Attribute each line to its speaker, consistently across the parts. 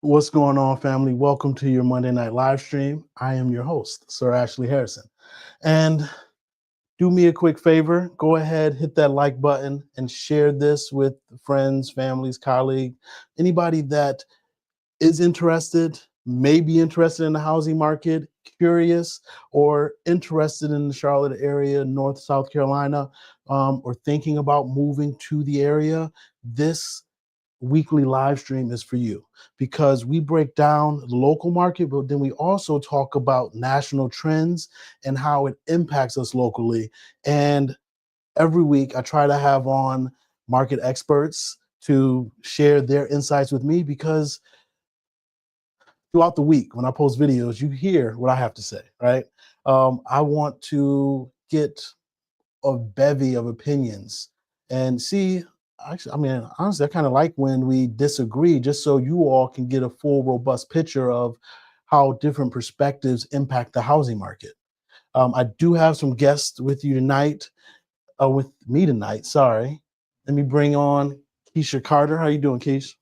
Speaker 1: What's going on, family? Welcome to your Monday night live stream. I am your host, Sir Ashley Harrison. And do me a quick favor, go ahead, hit that like button and share this with friends, families, colleagues, anybody that is interested, may be interested in the housing market, curious, or interested in the Charlotte area, North South Carolina, or thinking about moving to the area. This weekly live stream is for you because we break down the local market, but then we also talk about national trends and how it impacts us locally. And every week I try to have on market experts to share their insights with me because throughout the week when I post videos, you hear what I have to say, right? I want to get a bevy of opinions and see. Actually, I mean, honestly, I kind of like when we disagree, just so you all can get a full, robust picture of how different perspectives impact the housing market. I do have some guests with you tonight, with me tonight. Sorry, let me bring on Keisha Carter. How you doing, Keisha?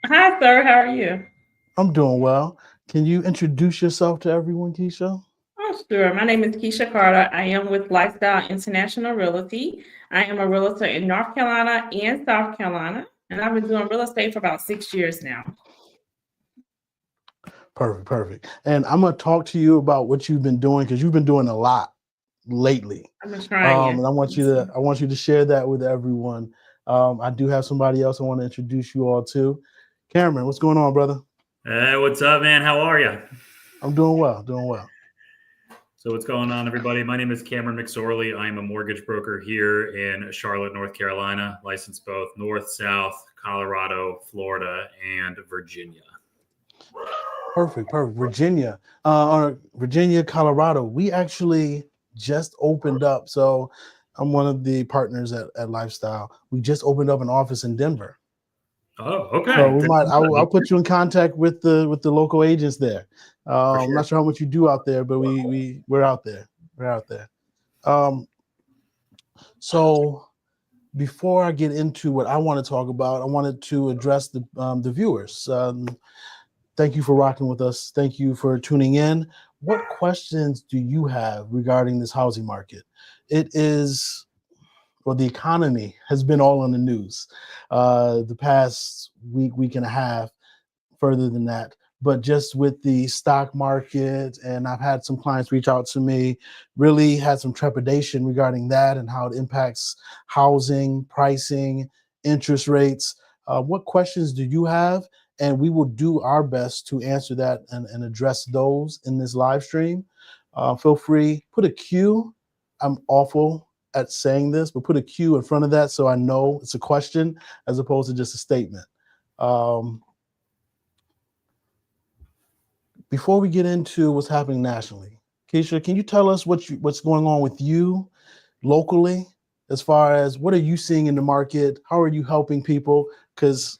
Speaker 2: Hi, sir. How are you?
Speaker 1: I'm doing well. Can you introduce yourself to everyone, Keisha?
Speaker 2: Oh, sure. My name is Keisha Carter. I am with Lifestyle International Realty. I am a realtor in North Carolina and South Carolina, and I've been doing real estate for about 6 years now.
Speaker 1: Perfect, perfect. And I'm gonna talk to you about what you've been doing because you've been doing a lot lately.
Speaker 2: I've been trying.
Speaker 1: And I want you to share that with everyone. I do have somebody else I want to introduce you all to. Cameron, what's going on, brother?
Speaker 3: Hey, what's up, man? How are you?
Speaker 1: I'm doing well, doing well.
Speaker 3: So, what's going on, everybody? My name is Cameron McSorley. I'm a mortgage broker here in Charlotte, North Carolina, licensed both North, South, Colorado, Florida, and Virginia.
Speaker 1: Perfect, perfect. Virginia, Colorado. We actually just opened up. So I'm one of the partners at Lifestyle. We just opened up an office in Denver.
Speaker 3: Oh,
Speaker 1: So
Speaker 3: okay.
Speaker 1: we might. I'll put you in contact with the local agents there.
Speaker 3: For
Speaker 1: I'm
Speaker 3: sure.
Speaker 1: not sure how much you do out there, but we're out there. We're out there. Um, so before I get into what I want to talk about, I wanted to address the viewers. Thank you for rocking with us. Thank you for tuning in. What questions do you have regarding this housing market? It is, well, the economy has been all on the news the past week and a half, further than that. But just with the stock market, and I've had some clients reach out to me, really had some trepidation regarding that and how it impacts housing, pricing, interest rates. What questions do you have? And we will do our best to answer that and address those in this live stream. Feel free, put a Q. I'm awful at saying this, but put a Q in front of that so I know it's a question as opposed to just a statement. Um, Before we get into what's happening nationally, Keisha, can you tell us what's going on with you locally as far as what are you seeing in the market? How are you helping people? Because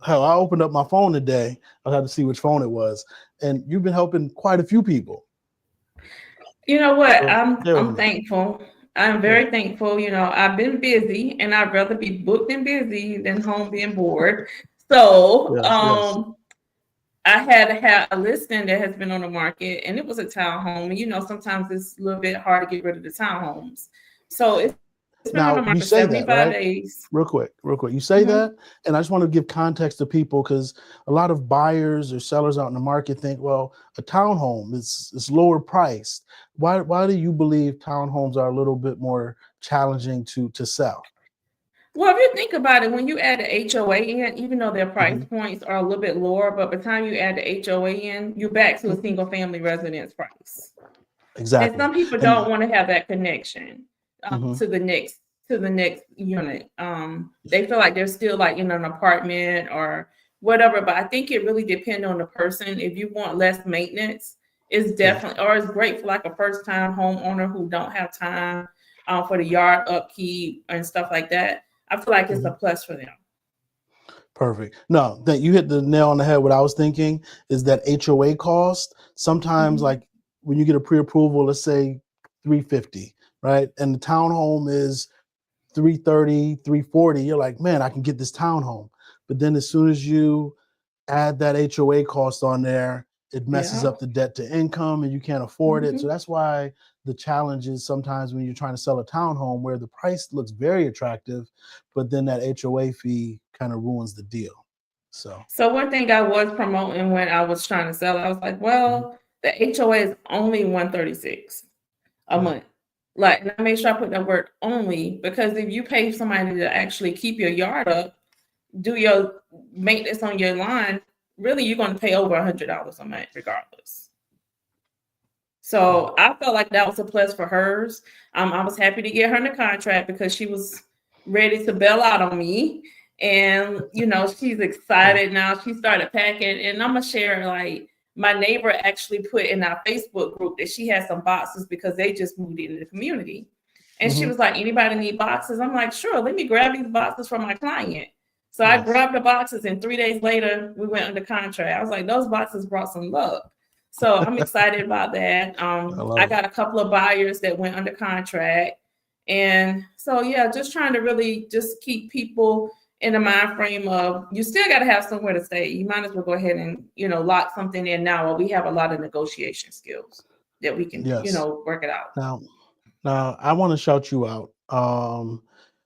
Speaker 1: hell, I opened up my phone today. I had to see which phone it was, and you've been helping quite a few people.
Speaker 2: You know what?
Speaker 1: So
Speaker 2: I'm
Speaker 1: share with
Speaker 2: I'm
Speaker 1: me.
Speaker 2: thankful. I'm
Speaker 1: Yeah.
Speaker 2: very thankful. I've been busy, and I'd rather be booked and busy than home being bored. So,
Speaker 1: Yes. Yes.
Speaker 2: I had a listing that has been on the market, and it was a townhome. And sometimes it's a little bit hard to get rid of the townhomes. So it's been on the market for
Speaker 1: Now you
Speaker 2: 75
Speaker 1: say that, right?
Speaker 2: days.
Speaker 1: Real quick. You say
Speaker 2: Mhm.
Speaker 1: that, and I just want to give context to people because a lot of buyers or sellers out in the market think, well, a townhome is lower priced. Why do you believe townhomes are a little bit more challenging to sell?
Speaker 2: Well, if you think about it, when you add the HOA in, even though their price
Speaker 1: Hmm.
Speaker 2: points are a little bit lower, but by the time you add the HOA in, you're back to a
Speaker 1: Hmm.
Speaker 2: single family residence price. And
Speaker 1: Exactly.
Speaker 2: some people don't
Speaker 1: And
Speaker 2: want to have that connection
Speaker 1: mhm.
Speaker 2: to the next unit. They feel like they're still like in an apartment or whatever. But I think it really depends on the person. If you want less maintenance, it's
Speaker 1: Yeah.
Speaker 2: definitely or it's great for like a first time homeowner who don't have time for the yard upkeep and stuff like that. I feel like it's a
Speaker 1: Mhm.
Speaker 2: plus for them.
Speaker 1: Perfect. No, that you hit the nail on the head. What I was thinking is that HOA cost sometimes,
Speaker 2: Mhm.
Speaker 1: like when you get a pre-approval, let's say 350, right? And the townhome is 330, 340. You're like, man, I can get this townhome. But then as soon as you add that HOA cost on there, it messes
Speaker 2: Yeah.
Speaker 1: up the debt to income and you can't afford it.
Speaker 2: Mhm.
Speaker 1: So that's why the challenge is sometimes when you're trying to sell a townhome where the price looks very attractive, but then that HOA fee kind of ruins the deal.
Speaker 2: So one thing I was promoting when I was trying to sell, I was like, well, the HOA is only $136 a month. Like, and I made sure I put that word only, because if you pay somebody to actually keep your yard up, do your maintenance on your lawn, really you're going to pay over $100 a month regardless. So I felt like that was a plus for hers. I was happy to get her in the contract because she was ready to bail out on me. And, you know, she's excited now. She started packing. And I'm going to share, like, my neighbor actually put in our Facebook group that she had some boxes because they just moved into the community. And she was like, anybody need boxes? I'm like, sure, let me grab these boxes from my client. So I grabbed the boxes, and 3 days later, we went under contract. I was like, those boxes brought some luck. So I'm excited about that. I got a couple of buyers that went under contract. And so, yeah, just trying to really just keep people in the mind frame of you still got to have somewhere to stay. You might as well go ahead and, you know, lock something in now. Or we have a lot of negotiation skills that we can, you know, work it out.
Speaker 1: Now I want to shout you out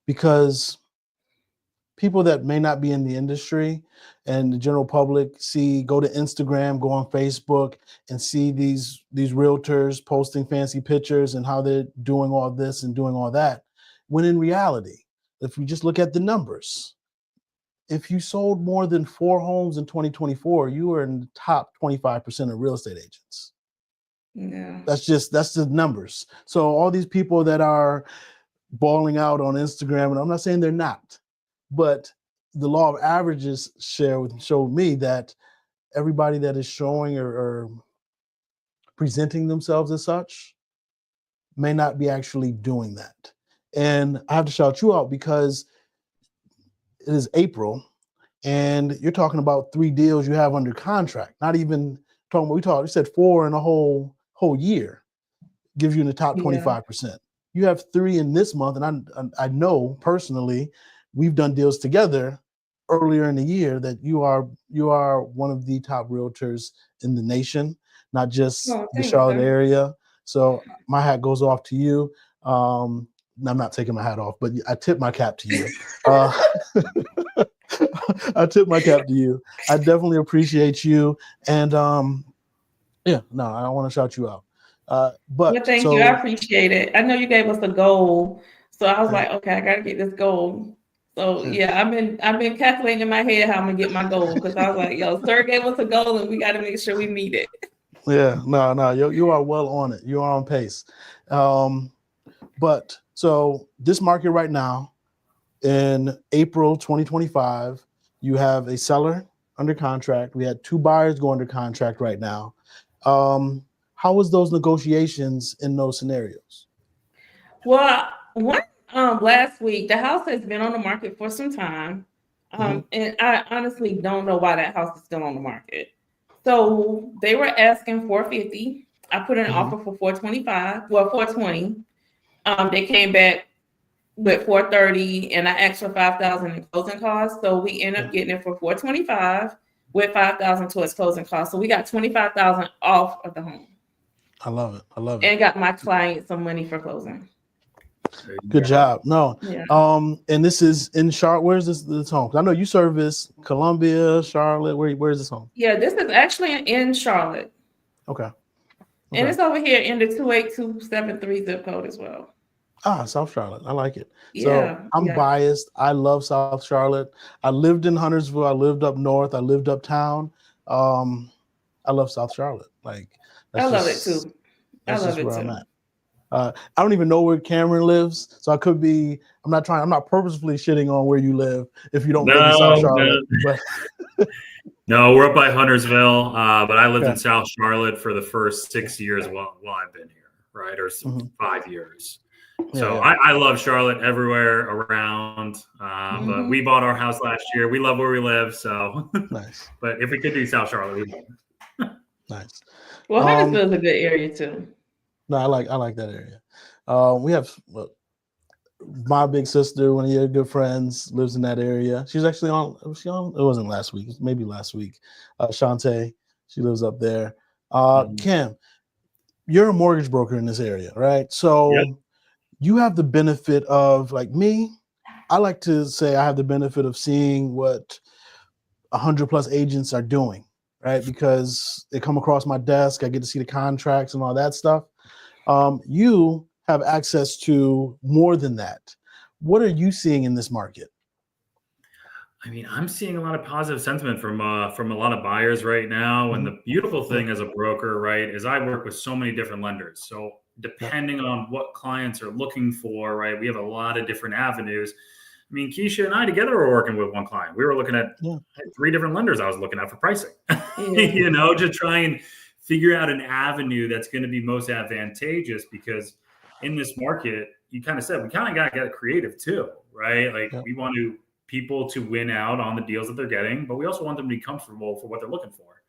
Speaker 1: because people that may not be in the industry and the general public go to Instagram, go on Facebook and see these realtors posting fancy pictures and how they're doing all this and doing all that. When in reality, if we just look at the numbers, if you sold more than 4 homes in 2024, you are in the top 25% of real estate agents.
Speaker 2: Yeah.
Speaker 1: That's the numbers. So all these people that are balling out on Instagram, and I'm not saying they're not, but the law of averages showed me that everybody that is showing or presenting themselves as such may not be actually doing that. And I have to shout you out because it is April and you're talking about 3 deals you have under contract, not even talking about, we said 4 in a whole year, gives you in the top 25%. You have 3 in this month. And I know personally, we've done deals together earlier in the year that you are one of the top realtors in the nation, not just the Charlotte area. So my hat goes off to you. I'm not taking my hat off, but I tip my cap to you. I tip my cap to you. I definitely appreciate you. And I want to shout you out. But
Speaker 2: thank you. I appreciate it. I know you gave us a goal. So I was like, okay, I got to get this goal. So I've been calculating in my head how I'm gonna get my goal because I was like, yo, sir gave us a goal and we got to make sure we meet it.
Speaker 1: Yeah, no, you are well on it. You are on pace. But so this market right now in April 2025, you have a seller under contract. We had 2 buyers go under contract right now. How was those negotiations in those scenarios?
Speaker 2: Well, last week, the house has been on the market for some time. And I honestly don't know why that house is still on the market. So they were asking $450. I put an offer for $425. Well, $420. They came back with $430, and I asked for $5,000 in closing costs. So we ended up getting it for $425 with $5,000 towards closing costs. So we got $25,000 off of the home.
Speaker 1: I love it.
Speaker 2: And got my client some money for closing.
Speaker 1: Good job. No. Yeah. And this is in Charlotte. Where's this home? I know you service Columbia, Charlotte. Where's this home?
Speaker 2: Yeah, this is actually in Charlotte.
Speaker 1: Okay.
Speaker 2: And it's over here in the 28273 zip code as well.
Speaker 1: South Charlotte. I like it.
Speaker 2: Yeah,
Speaker 1: so I'm biased. I love South Charlotte. I lived in Huntersville. I lived up north. I lived uptown. I love South Charlotte. Like
Speaker 2: I love it too.
Speaker 1: That's just where I'm at. I don't even know where Cameron lives, so I could be. I'm not purposefully shitting on where you live if you don't live in South Charlotte.
Speaker 3: No. But no, we're up by Huntersville, but I lived in South Charlotte for the first 6 years while I've been here, right, or 5 years. So I love Charlotte everywhere around, but we bought our house last year. We love where we live, so
Speaker 1: nice.
Speaker 3: But if we could do South Charlotte, we would.
Speaker 1: Nice.
Speaker 2: Well, Huntersville is a good area too.
Speaker 1: No, I like that area. We have my big sister, one of your good friends, lives in that area. She's actually on. Was she on? It wasn't last week. Maybe last week. Shantae, she lives up there.
Speaker 3: Mhm.
Speaker 1: Kim, you're a mortgage broker in this area, right? So
Speaker 3: Yep.
Speaker 1: you have the benefit of, like me, I like to say I have the benefit of seeing what 100 plus agents are doing, right? Because they come across my desk, I get to see the contracts and all that stuff. You have access to more than that. What are you seeing in this market?
Speaker 3: I mean, I'm seeing a lot of positive sentiment from a lot of buyers right now. And
Speaker 1: Mhm.
Speaker 3: the beautiful thing as a broker, right, is I work with so many different lenders. So
Speaker 1: Yeah.
Speaker 3: depending on what clients are looking for, right, we have a lot of different avenues. I mean, Keisha and I together were working with one client. We were looking at
Speaker 1: Yeah.
Speaker 3: 3 different lenders I was looking at for pricing.
Speaker 2: Yeah.
Speaker 3: To try and figure out an avenue that's going to be most advantageous, because in this market, you kind of said we kind of got to get creative too, right? Like
Speaker 1: Yeah.
Speaker 3: we want people to win out on the deals that they're getting, but we also want them to be comfortable for what they're looking for.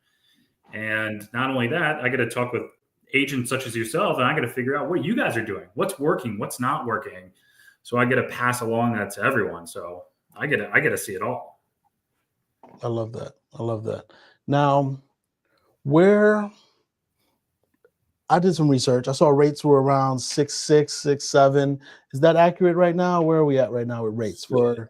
Speaker 3: And not only that, I get to talk with agents such as yourself, and I got to figure out what you guys are doing, what's working, what's not working. So I get to pass along that to everyone. So I get to see it all.
Speaker 1: I love that. I love that. Now, where I did some research, I saw rates were around 6.6, 6.7. Is that accurate right now? Where are we at right now with rates for?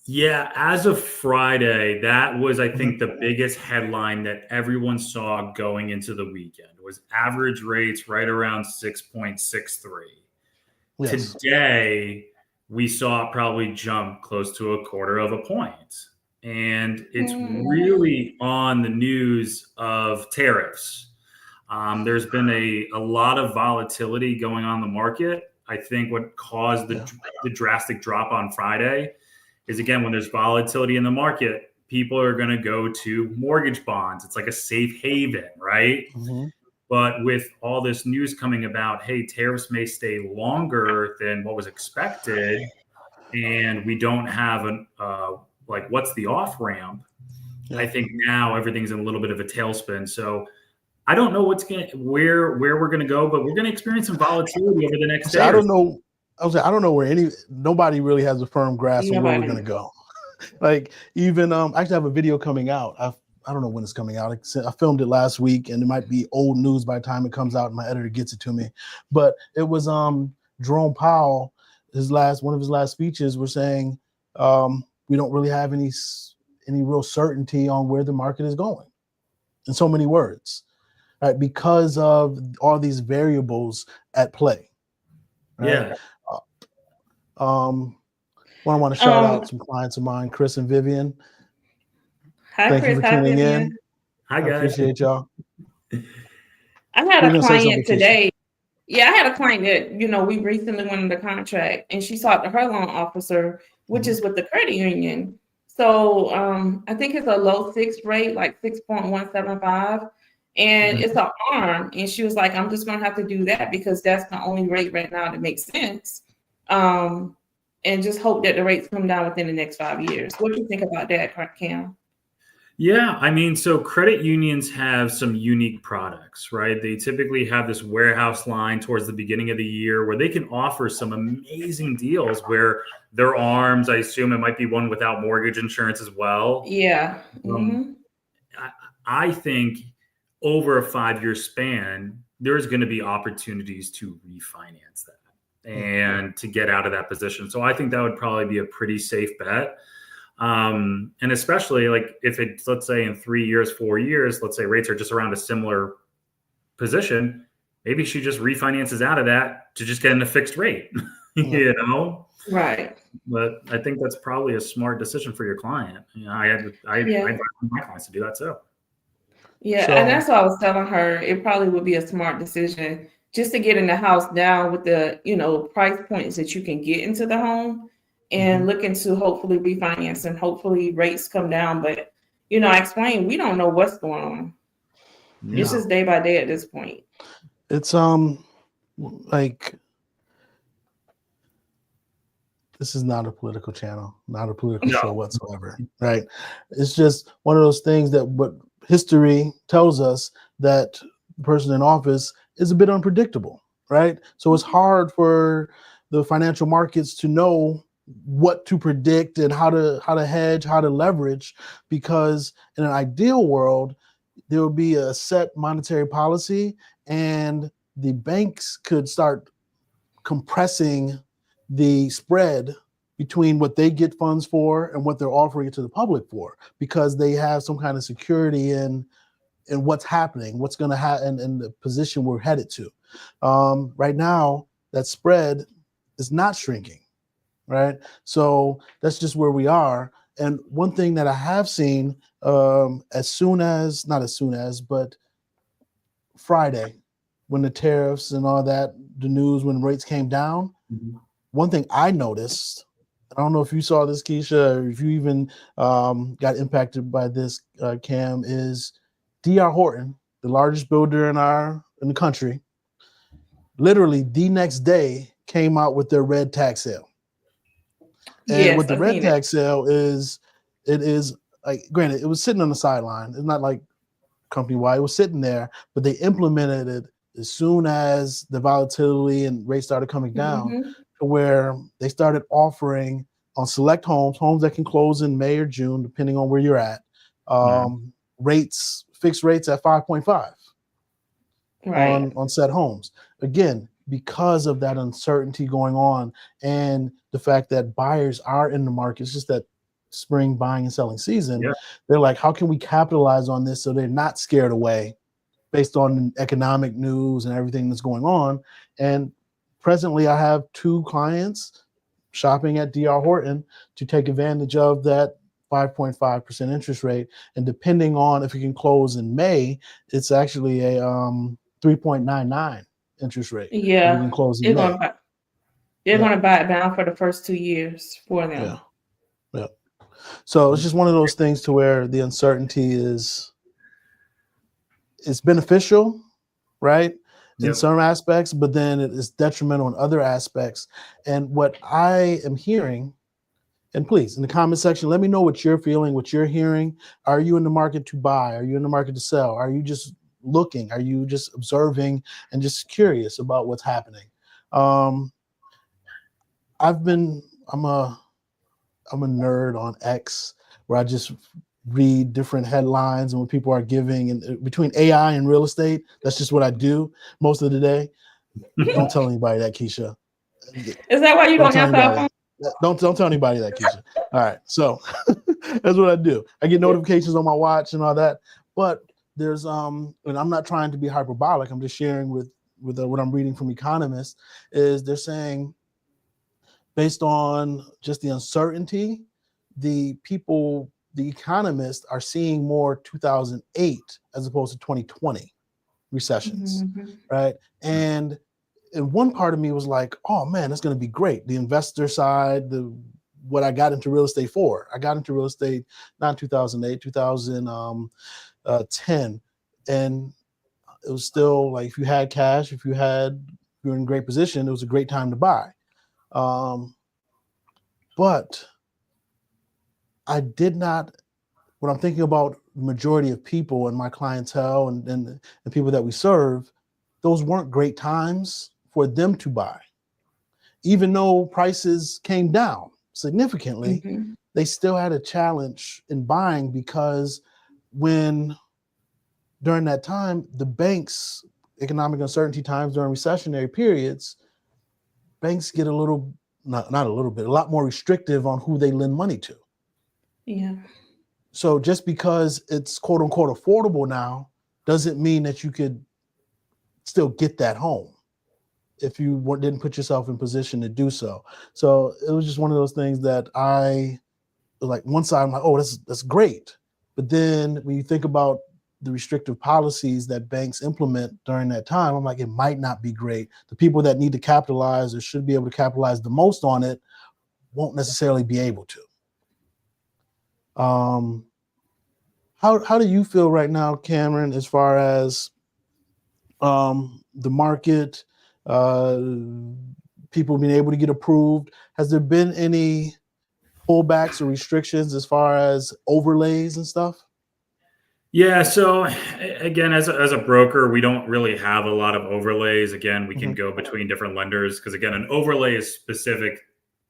Speaker 3: Yeah, as of Friday, that was, I
Speaker 1: Mhm.
Speaker 3: think, the biggest headline that everyone saw going into the weekend was average rates right around 6.63.
Speaker 1: Yes.
Speaker 3: Today, we saw it probably jump close to a quarter of a point. And it's really on the news of tariffs. There's been a lot of volatility going on in the market. I think what caused
Speaker 1: Yeah.
Speaker 3: the drastic drop on Friday is, again, when there's volatility in the market, people are going to go to mortgage bonds. It's like a safe haven, right?
Speaker 1: Mm-hmm.
Speaker 3: But with all this news coming about, hey, tariffs may stay longer than what was expected, and we don't have like, what's the off ramp?
Speaker 1: Yeah.
Speaker 3: I think now everything's in a little bit of a tailspin. So I don't know where we're gonna go, but we're gonna experience some volatility over the next
Speaker 1: So
Speaker 3: day
Speaker 1: I
Speaker 3: or
Speaker 1: don't
Speaker 3: so.
Speaker 1: know. I don't know where nobody really has a firm grasp of where we're
Speaker 2: Nobody.
Speaker 1: gonna go. Like even I actually have a video coming out. I don't know when it's coming out. I filmed it last week, and it might be old news by the time it comes out and my editor gets it to me. But it was Jerome Powell, one of his last speeches were saying we don't really have any real certainty on where the market is going, in so many words, right? Because of all these variables at play, right?
Speaker 3: Yeah.
Speaker 1: I want to shout out some clients of mine, Chris and Vivian.
Speaker 2: Hi,
Speaker 1: Thank you
Speaker 2: Chris.
Speaker 1: for
Speaker 2: Hi,
Speaker 1: tuning in.
Speaker 2: Vivian.
Speaker 3: Hi,
Speaker 1: I
Speaker 3: guys.
Speaker 1: appreciate y'all.
Speaker 2: I had
Speaker 1: We're
Speaker 2: a
Speaker 1: gonna say something,
Speaker 2: client
Speaker 1: Keisha.
Speaker 2: today. Yeah, I had a client that, we recently went under contract, and she talked to her loan officer, which is with the credit union. So I think it's a low 6 rate, like 6.175. And it's an arm. And she was like, I'm just gonna have to do that because that's the only rate right now that makes sense. And just hope that the rates come down within the next 5 years. What do you think about that, Cam?
Speaker 3: Yeah, I mean, so credit unions have some unique products, right? They typically have this warehouse line towards the beginning of the year where they can offer some amazing deals where their arms, I assume it might be one without mortgage insurance as well.
Speaker 2: Yeah.
Speaker 3: Um, I think over a 5-year span, there's going to be opportunities to refinance that and to get out of that position. So I think that would probably be a pretty safe bet. And especially like if it's, let's say in 3 years, 4 years, let's say rates are just around a similar position, maybe she just refinances out of that to just get in a fixed rate,
Speaker 2: Right.
Speaker 3: But I think that's probably a smart decision for your client. I advise my clients to do that too.
Speaker 2: Yeah, and
Speaker 1: So
Speaker 2: that's what I was telling her. It probably would be a smart decision just to get in the house now with the, price points that you can get into the home and look into hopefully refinance and hopefully rates come down. But, I explained, we don't know what's going on. It's just day by day at this point.
Speaker 1: it's like, this is not a political channel, not a political show whatsoever, right? It's just one of those things that what history tells us, that the person in office is a bit unpredictable, right? So it's hard for the financial markets to know what to predict and how to hedge, how to leverage, because in an ideal world, there will be a set monetary policy and the banks could start compressing the spread between what they get funds for and what they're offering it to the public for, because they have some kind of security in what's happening, what's going to happen, and the position we're headed to. Right now, that spread is not shrinking, right? So that's just where we are. And one thing that I have seen, not as soon as, but Friday, when the tariffs and all that, the news, when rates came down, one thing I noticed, I don't know if you saw this, Keisha, or if you even got impacted by this, Cam, is D.R. Horton, the largest builder in the country, literally the next day came out with their red tax sale. And
Speaker 2: Yes,
Speaker 1: what the
Speaker 2: I've
Speaker 1: red
Speaker 2: seen
Speaker 1: tax sale is, it is like, granted, it was sitting on the sideline. It's not like company wide, it was sitting there, but they implemented it as soon as the volatility and rates started coming down, to where they started offering on select homes that can close in May or June, depending on where you're at, fixed rates at 5.5
Speaker 2: right.
Speaker 1: on said homes. Again, because of that uncertainty going on and the fact that buyers are in the market, it's just that spring buying and selling season. They're like, how can we capitalize on this so they're not scared away based on economic news and everything that's going on? And presently I have 2 clients shopping at D.R. Horton to take advantage of that 5.5% interest rate. And depending on if you can close in May, it's actually a 3.99 interest rate.
Speaker 2: Yeah,
Speaker 1: You can close in
Speaker 2: they're
Speaker 1: May.
Speaker 2: gonna buy it down for the first 2 years for them.
Speaker 1: Yeah. So it's just one of those things to where the uncertainty it's beneficial, right? In some aspects, but then it is detrimental in other aspects. And what I am hearing, and please, in the comment section, let me know what you're feeling, what you're hearing. Are you in the market to buy? Are you in the market to sell? Are you just looking? Are you just observing and just curious about what's happening? I'm a nerd on X, where I just read different headlines and what people are giving. And between AI and real estate, that's just what I do most of the day. Don't tell anybody that, Keisha.
Speaker 2: Is that why you
Speaker 1: Don't
Speaker 2: don't
Speaker 1: tell
Speaker 2: have cell
Speaker 1: anybody.
Speaker 2: phone?
Speaker 1: Don't tell anybody that, Keisha. All right, so that's what I do. I get notifications on my watch and all that. But there's and I'm not trying to be hyperbolic. I'm just sharing with what I'm reading from economists. Is they're saying, based on just the uncertainty, the economists are seeing more 2008 as opposed to 2020 recessions, right? And one part of me was like, oh man, that's going to be great. The investor side, what I got into real estate for. I got into real estate not in 2008, 2010. And it was still like, if you had cash, if you were in a great position, it was a great time to buy. But I did not, when I'm thinking about the majority of people in my clientele and the people that we serve, those weren't great times for them to buy. Even though prices came down significantly, they still had a challenge in buying, because during that time, the banks, economic uncertainty times during recessionary periods, banks get a lot more restrictive on who they lend money to.
Speaker 2: Yeah.
Speaker 1: So just because it's quote unquote affordable now doesn't mean that you could still get that home if you didn't put yourself in position to do so. So it was just one of those things that I like. One side I'm like, oh, that's great. But then when you think about the restrictive policies that banks implement during that time, I'm like, it might not be great. The people that need to capitalize or should be able to capitalize the most on it won't necessarily be able to. How do you feel right now, Cameron, as far as the market, people being able to get approved? Has there been any pullbacks or restrictions as far as overlays and stuff?
Speaker 3: Yeah. So again, as a broker, we don't really have a lot of overlays. Again, we can
Speaker 1: Mhm.
Speaker 3: go between different lenders because again, an overlay is specific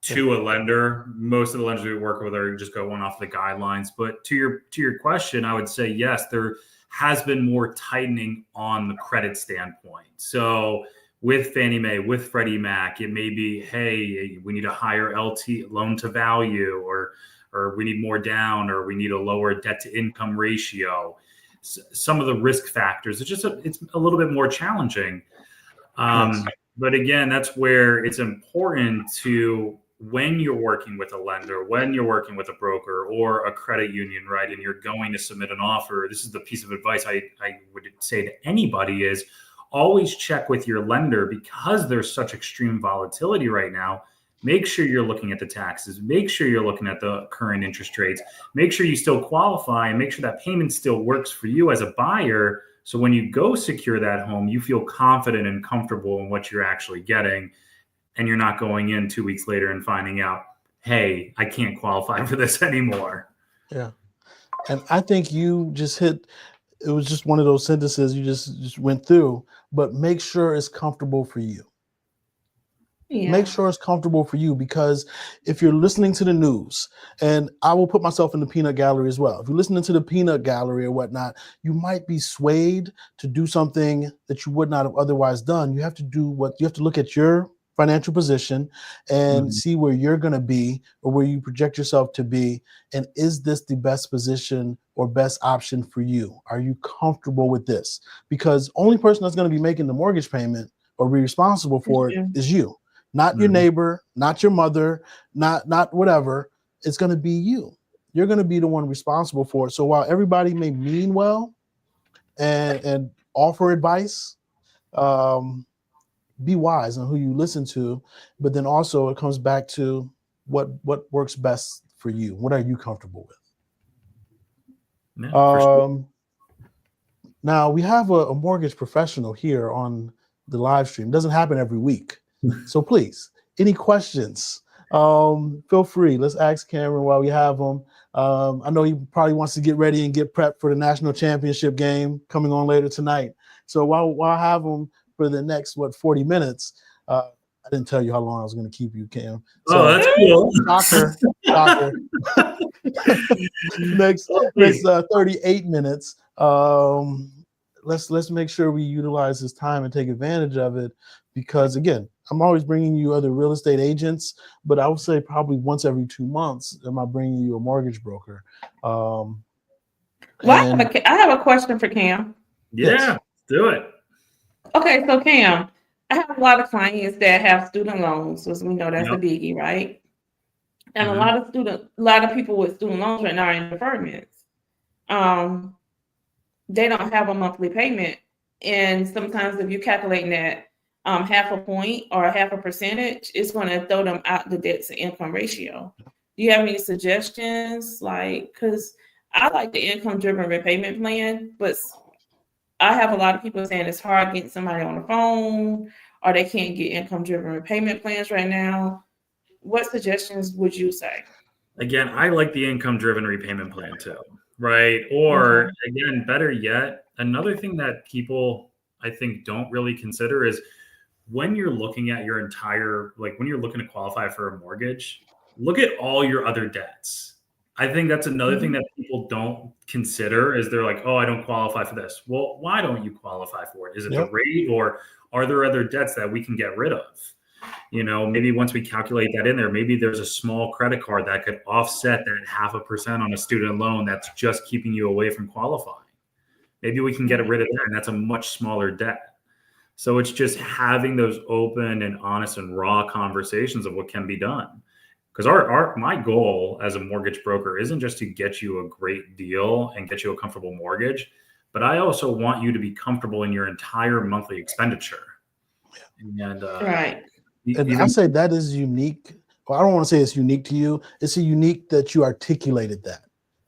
Speaker 1: Yeah.
Speaker 3: to a lender. Most of the lenders we work with are just going off the guidelines. But to your question, I would say yes, there has been more tightening on the credit standpoint. So with Fannie Mae, with Freddie Mac, it may be, hey, we need a higher LT loan to value, or we need more down, or we need a lower debt to income ratio. Some of the risk factors, it's a little bit more challenging.
Speaker 1: Yes.
Speaker 3: But again, that's where it's important to, when you're working with a lender, when you're working with a broker or a credit union, right, and you're going to submit an offer, this is the piece of advice I would say to anybody is always check with your lender because there's such extreme volatility right now. Make sure you're looking at the taxes. Make sure you're looking at the current interest rates. Make sure you still qualify and make sure that payment still works for you as a buyer. So when you go secure that home, you feel confident and comfortable in what you're actually getting. And you're not going in 2 weeks later and finding out, hey, I can't qualify for this anymore.
Speaker 1: Yeah. And I think you just hit, it was just one of those sentences you just went through, but make sure it's comfortable for you. Make
Speaker 2: Yeah.
Speaker 1: sure it's comfortable for you, because if you're listening to the news, and I will put myself in the peanut gallery as well. If you're listening to the peanut gallery or whatnot, you might be swayed to do something that you would not have otherwise done. You have to do what you have to look at your financial position and
Speaker 3: Mhm.
Speaker 1: see where you're going to be or where you project yourself to be. And is this the best position or best option for you? Are you comfortable with this? Because only person that's going to be making the mortgage payment or be responsible for it is you. Not your
Speaker 3: Mhm.
Speaker 1: neighbor, not your mother, not whatever. It's going to be you. You're going to be the one responsible for it. So while everybody may mean well and offer advice, um, be wise on who you listen to. But then also it comes back to what works best for you. What are you comfortable
Speaker 3: Yeah,
Speaker 1: with?
Speaker 3: for sure.
Speaker 1: Now we have a mortgage professional here on the live stream. It doesn't happen every week. So please, any questions? Feel free. Let's ask Cameron while we have him. I know he probably wants to get ready and get prepped for the national championship game coming on later tonight. So while I have him for the next 40 minutes, I didn't tell you how long I was going to keep you, Cam.
Speaker 3: Oh,
Speaker 1: So
Speaker 3: that's cool.
Speaker 1: shocker. next
Speaker 3: Oh,
Speaker 1: next
Speaker 3: please.
Speaker 1: 38 minutes. Let's make sure we utilize this time and take advantage of it, because again, I'm always bringing you other real estate agents, but I would say probably once every 2 months am I bringing you a mortgage broker.
Speaker 2: Well,
Speaker 1: And
Speaker 2: I have a question for Cam.
Speaker 1: yes.
Speaker 3: Yeah, let's do it.
Speaker 2: Okay, so Cam, I have a lot of clients that have student loans, as we know that's a
Speaker 3: Yep.
Speaker 2: biggie, right? And
Speaker 3: Mhm.
Speaker 2: a lot of people with student loans right now are in deferments. They don't have a monthly payment, and sometimes if you're calculating that half a point or half a percentage, it's going to throw them out the debt to income ratio. Do you have any suggestions? Like, because I like the income driven repayment plan, but I have a lot of people saying it's hard getting somebody on the phone, or they can't get income driven repayment plans right now. What suggestions would you say?
Speaker 3: Again, I like the income driven repayment plan too, right? Or
Speaker 2: Okay.
Speaker 3: again, better yet, another thing that people I think don't really consider is when you're looking at your entire, like when you're looking to qualify for a mortgage, look at all your other debts. I think that's another thing
Speaker 2: Mhm.
Speaker 3: that people don't consider is they're like, oh, I don't qualify for this. Well, why don't you qualify for it? Is it the
Speaker 1: Yep.
Speaker 3: rate, or are there other debts that we can get rid of? Maybe once we calculate that in there, maybe there's a small credit card that could offset that 0.5% on a student loan that's just keeping you away from qualifying. Maybe we can get rid of that, and that's a much smaller debt. So it's just having those open and honest and raw conversations of what can be done. Because my goal as a mortgage broker isn't just to get you a great deal and get you a comfortable mortgage, but I also want you to be comfortable in your entire monthly expenditure. And
Speaker 2: Right.
Speaker 1: And I
Speaker 3: even
Speaker 1: say that is unique. Well, I don't want to say it's unique to you. It's a unique that you articulated that.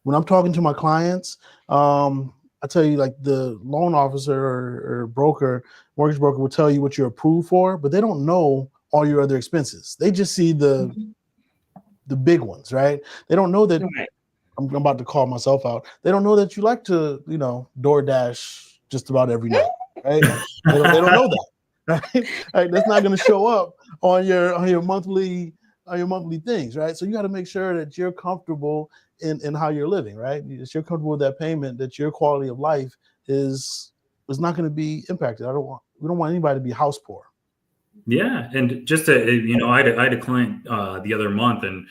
Speaker 1: When I'm talking to my clients, I tell you, like, the loan officer or broker, mortgage broker will tell you what you're approved for, but they don't know all your other expenses. They just see the
Speaker 2: Mhm.
Speaker 1: big ones, right? They don't know that
Speaker 2: Right.
Speaker 1: I'm about to call myself out. They don't know that you like to, DoorDash just about every night, right? They don't know that, right? Like, that's not going to show up on your monthly things, right? So you got to make sure that you're comfortable in how you're living, right? If you're comfortable with that payment, that your quality of life is not going to be impacted. We don't want anybody to be house poor.
Speaker 3: Yeah, and just to, I had a client the other month, and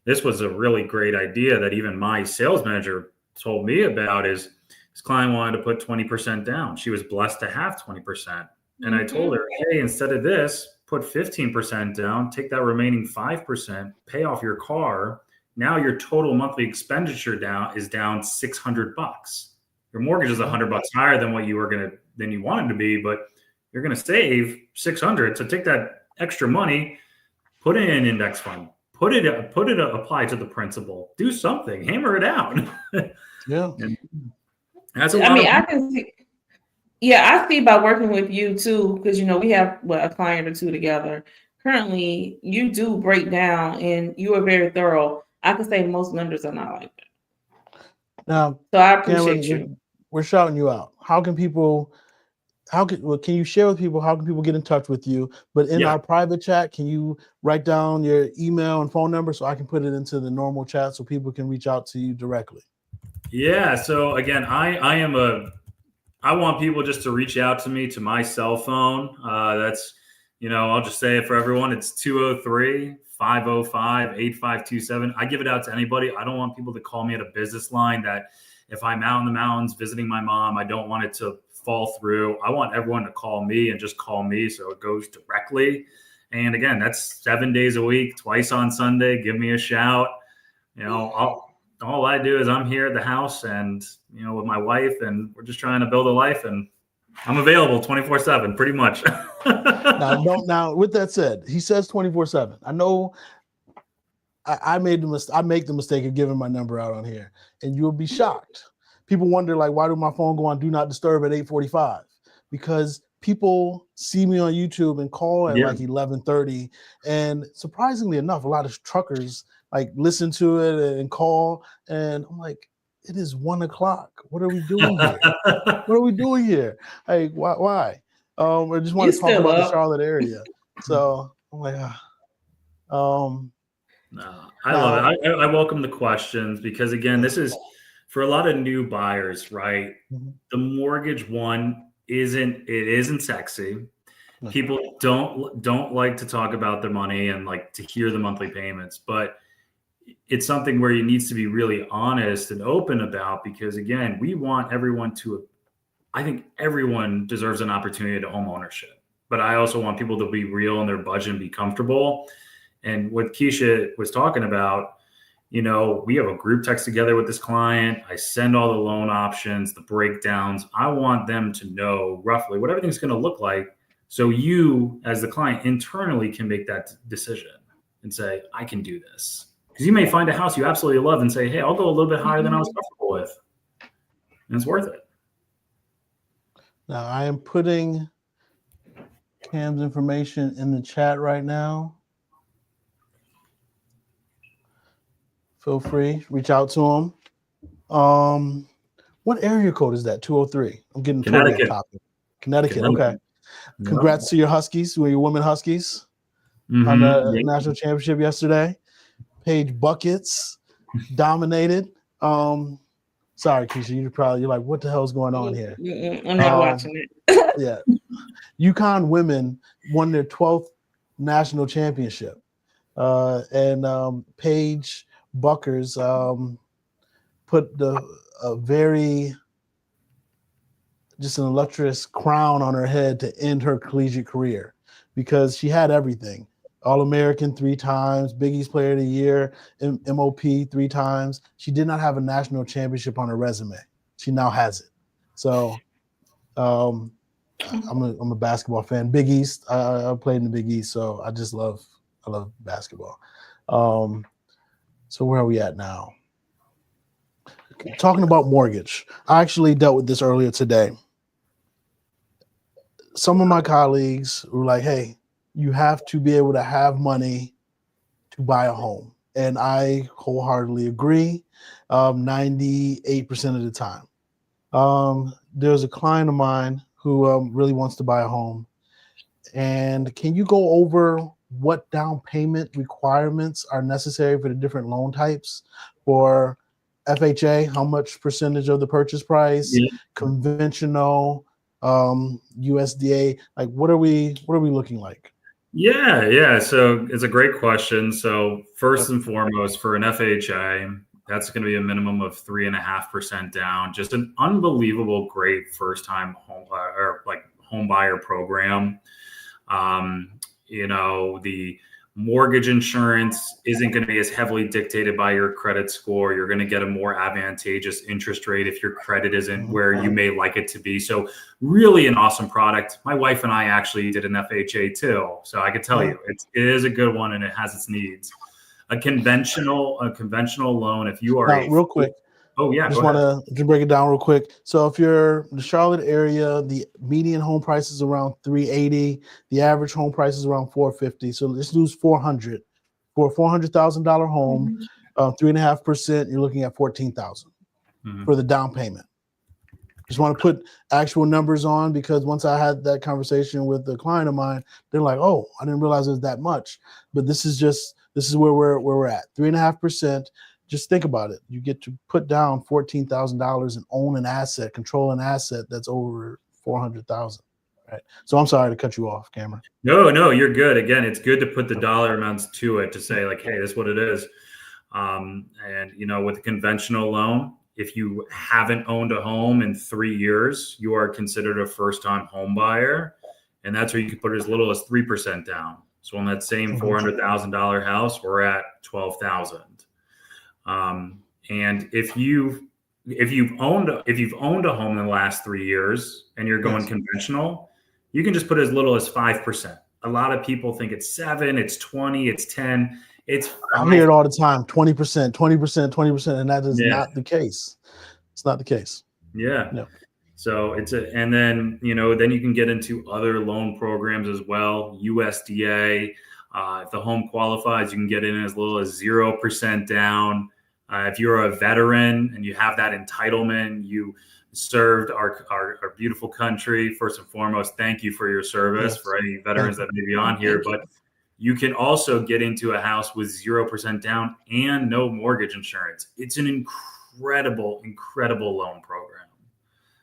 Speaker 3: this was a really great idea that even my sales manager told me about. Is this client wanted to put 20% down. She was blessed to have 20%. And I told her, hey, instead of this, put 15% down, take that remaining 5%, pay off your car. Now your total monthly expenditure is down $600. Your mortgage is $100 higher than what you wanted to be, but you're going to save 600. So take that extra money, put it in an index fund, apply to the principal, do something, hammer it out.
Speaker 1: Yeah.
Speaker 3: And that's
Speaker 2: I can see. Yeah, I see by working with you too, because we have a client or two together. Currently, you do break down, and you are very thorough. I can say most lenders are not like that.
Speaker 1: Now,
Speaker 2: so I appreciate
Speaker 1: Cameron,
Speaker 2: you.
Speaker 1: We're shouting you out. Can you share with people, how can people get in touch with you? But in our private chat, can you write down your email and phone number so I can put it into the normal chat so people can reach out to you directly?
Speaker 3: Yeah. So again, I want people just to reach out to me to my cell phone. That's, I'll just say it for everyone. It's 203-505-8527. I give it out to anybody. I don't want people to call me at a business line that if I'm out in the mountains visiting my mom, I don't want it to fall through. I want everyone to call me and just call me so it goes directly. And again, that's 7 days a week, twice on Sunday. Give me a shout. All I do is I'm here at the house and, with my wife, and we're just trying to build a life, and I'm available 24/7 pretty much.
Speaker 1: Now, with that said, he says 24/7. I know I make the mistake of giving my number out on here, and you'll be shocked. People wonder, like, why do my phone go on do not disturb at 8:45? Because people see me on YouTube and call at like 11:30, and surprisingly enough, a lot of truckers like listen to it and call, and I'm like, it is 1:00. What are we doing here? What are we doing here? Like, why? I just want to talk about the Charlotte area. So I'm like,
Speaker 3: No, I love it. I welcome the questions because, again, this is for a lot of new buyers, right?
Speaker 1: Mm-hmm.
Speaker 3: The mortgage one isn't sexy. No. People don't like to talk about their money and like to hear the monthly payments, but it's something where you needs to be really honest and open about, because again, I think everyone deserves an opportunity to home ownership, but I also want people to be real in their budget and be comfortable. And what Keisha was talking about, we have a group text together with this client. I send all the loan options, the breakdowns. I want them to know roughly what everything's going to look like, so you as the client internally can make that decision and say, I can do this. Because you may find a house you absolutely love and say, hey, I'll go a little bit higher than I was comfortable with. And it's worth it.
Speaker 1: Now, I am putting Cam's information in the chat right now. Feel free, reach out to him. What area code is that? 203. I'm getting totally off topic. Connecticut. Okay. Yeah. Congrats to your Huskies, your women Huskies, on the national championship yesterday. Paige buckets, dominated. Sorry, Keisha, you're like, what the hell is going on here?
Speaker 2: I'm not watching it.
Speaker 1: Yeah. UConn women won their 12th national championship. And Paige Buckers put a very just an illustrious crown on her head to end her collegiate career, because she had everything. All-American 3 times, Big East Player of the Year, MOP 3 times. She did not have a national championship on her resume. She now has it. So I'm a basketball fan. Big East, I played in the Big East, so I love basketball. So where are we at now? Talking about mortgage. I actually dealt with this earlier today. Some of my colleagues were like, hey, you have to be able to have money to buy a home. And I wholeheartedly agree. 98% of the time. There's a client of mine who really wants to buy a home. And can you go over what down payment requirements are necessary for the different loan types? For FHA, how much percentage of the purchase price?
Speaker 3: Yeah.
Speaker 1: Conventional, USDA, like what are we looking like?
Speaker 3: Yeah. So it's a great question. So first and foremost, for an FHA, that's going to be a minimum of 3.5% down. Just an unbelievable great first-time home buyer program. The mortgage insurance isn't going to be as heavily dictated by your credit score. You're going to get a more advantageous interest rate if your credit isn't where you may like it to be. So really an awesome product. My wife and I actually did an FHA too. So I could tell you it is a good one and it has its needs. A conventional loan, if you are
Speaker 1: now, real quick.
Speaker 3: Oh yeah,
Speaker 1: just want to break it down real quick. So if you're in the Charlotte area, the median home price is around $380. The average home price is around $450. So let's lose $400 for a $400,000 home. 3.5%. You're looking at $14,000 for the down payment. Just want to put actual numbers on because once I had that conversation with a client of mine, they're like, "Oh, I didn't realize it was that much." But this is where we're at. 3.5%. Just think about it. You get to put down $14,000 and own an asset, control an asset that's over $400,000. Right. So I'm sorry to cut you off, Cameron.
Speaker 3: No, you're good. Again, it's good to put the dollar amounts to it to say like, hey, this is what it is. With a conventional loan, if you haven't owned a home in 3 years, you are considered a first-time home buyer, and that's where you can put as little as 3% down. So on that same $400,000 house, we're at $12,000. And if you've owned a home in the last 3 years and you're going conventional, you can just put as little as 5%. A lot of people think it's 7, it's 20, it's 10.
Speaker 1: I hear it all the time. 20%, 20%, and that is not the case. It's not the case.
Speaker 3: Yeah.
Speaker 1: No.
Speaker 3: So and then you can get into other loan programs as well. USDA, if the home qualifies, you can get in as little as 0% down. If you're a veteran and you have that entitlement, you served our beautiful country. First and foremost, thank you for your service. For any veterans that may be on here, but you can also get into a house with 0% down and no mortgage insurance. It's an incredible loan program.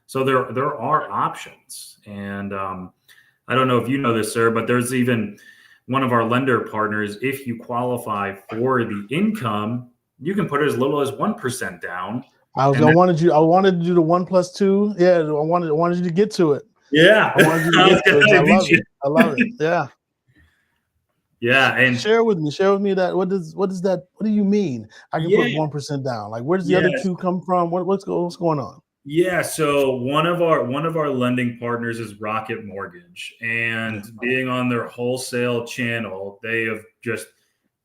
Speaker 3: So there are options, and I don't know if you know this, sir, but there's even one of our lender partners. If you qualify for the income, you can put as little as 1% down.
Speaker 1: I wanted to do the 1 + 2. Yeah, I wanted you to get to it.
Speaker 3: Yeah,
Speaker 1: I wanted you to get to it. I love it. Yeah.
Speaker 3: Yeah, and
Speaker 1: share with me that what do you mean? I can put 1% down. Like, where does the other 2 come from? What's going on?
Speaker 3: Yeah, so one of our lending partners is Rocket Mortgage, and being on their wholesale channel, they have just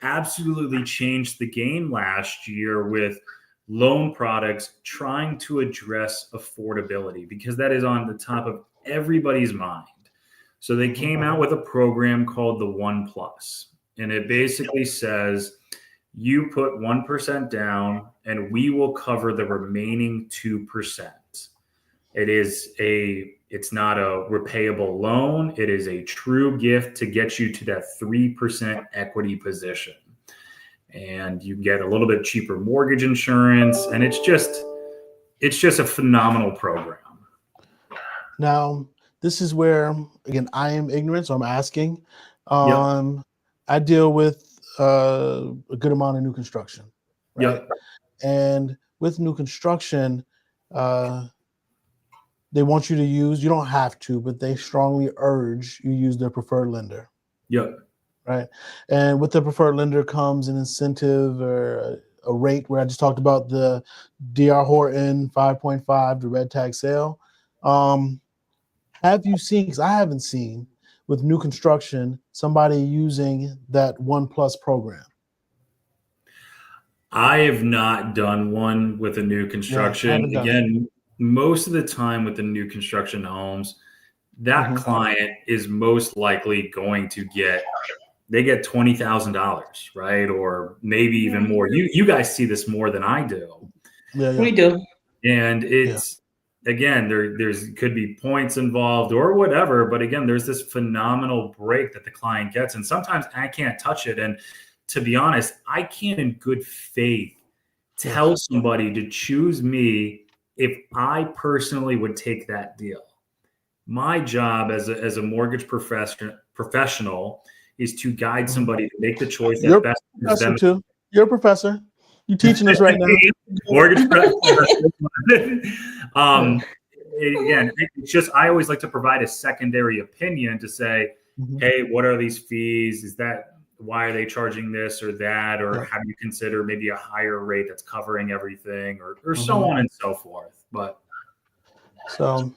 Speaker 3: absolutely changed the game last year with loan products trying to address affordability, because that is on the top of everybody's mind. So they came out with a program called the 1+, and it basically says you put 1% down and we will cover the remaining 2%. It's not a repayable loan. It is a true gift to get you to that 3% equity position. And you get a little bit cheaper mortgage insurance, and it's just a phenomenal program.
Speaker 1: Now, this is where, again, I am ignorant, so I'm asking. I deal with a good amount of new construction, right? And with new construction, they want you to use, you don't have to, but they strongly urge you use their preferred lender. Right. And with the preferred lender comes an incentive or a rate where I just talked about the DR Horton 5.5, the red tag sale. Have you seen, because I haven't seen with new construction, somebody using that 1+ program?
Speaker 3: I have not done one with a new construction. Again, most of the time with the new construction homes, that client is most likely going to get they get $20,000, right? Or maybe even more. You guys see this more than I do.
Speaker 1: Yeah,
Speaker 2: We do.
Speaker 3: And it's, again, there's could be points involved or whatever, but again, there's this phenomenal break that the client gets. And sometimes I can't touch it. And to be honest, I can't in good faith tell somebody to choose me if I personally would take that deal. My job as a mortgage professional is to guide somebody to make the choice that best suits them.
Speaker 1: Too. You're a professor. You're teaching us right now.
Speaker 3: Mortgage again, it's just, I always like to provide a secondary opinion to say, hey, what are these fees? Why are they charging this or that? Or have you consider maybe a higher rate that's covering everything, or so on and so forth. But
Speaker 1: so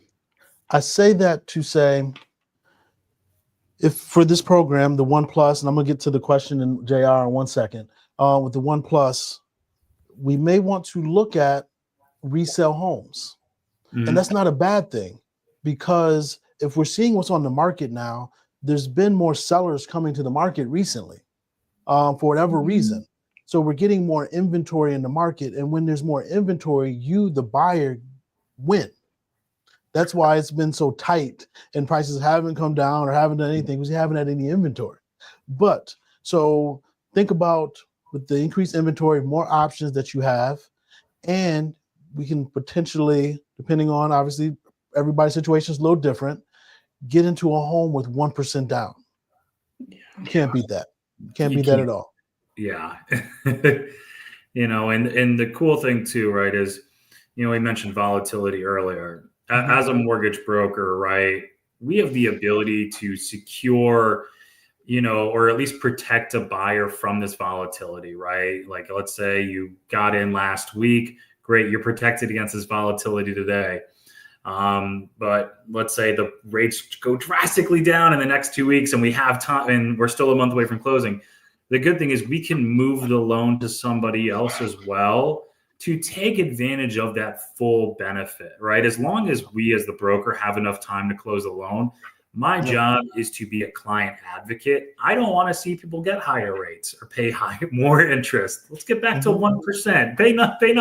Speaker 1: I say that to say, if for this program, the One Plus, and I'm gonna get to the question in JR in 1 second, with the One Plus, we may want to look at resale homes. And that's not a bad thing, because if we're seeing what's on the market now, there's been more sellers coming to the market recently for whatever reason. So we're getting more inventory in the market. And when there's more inventory, you, the buyer, win. That's why it's been so tight and prices haven't come down or haven't done anything, because you haven't had any inventory. But so think about, with the increased inventory, more options that you have, and we can potentially, depending on, obviously, everybody's situation is a little different, get into a home with 1% down. You can't beat that. You can't beat that at all.
Speaker 3: Yeah. And the cool thing too, right, is, we mentioned volatility earlier. As a mortgage broker, right, we have the ability to secure, or at least protect a buyer from this volatility, right? Like, let's say you got in last week, great, you're protected against this volatility today. But let's say the rates go drastically down in the next 2 weeks and we have time and we're still a month away from closing. The good thing is we can move the loan to somebody else as well to take advantage of that full benefit, right? As long as we as the broker have enough time to close the loan, my job is to be a client advocate. I don't want to see people get higher rates or pay more interest. Let's get back to 1%. Pay nothing.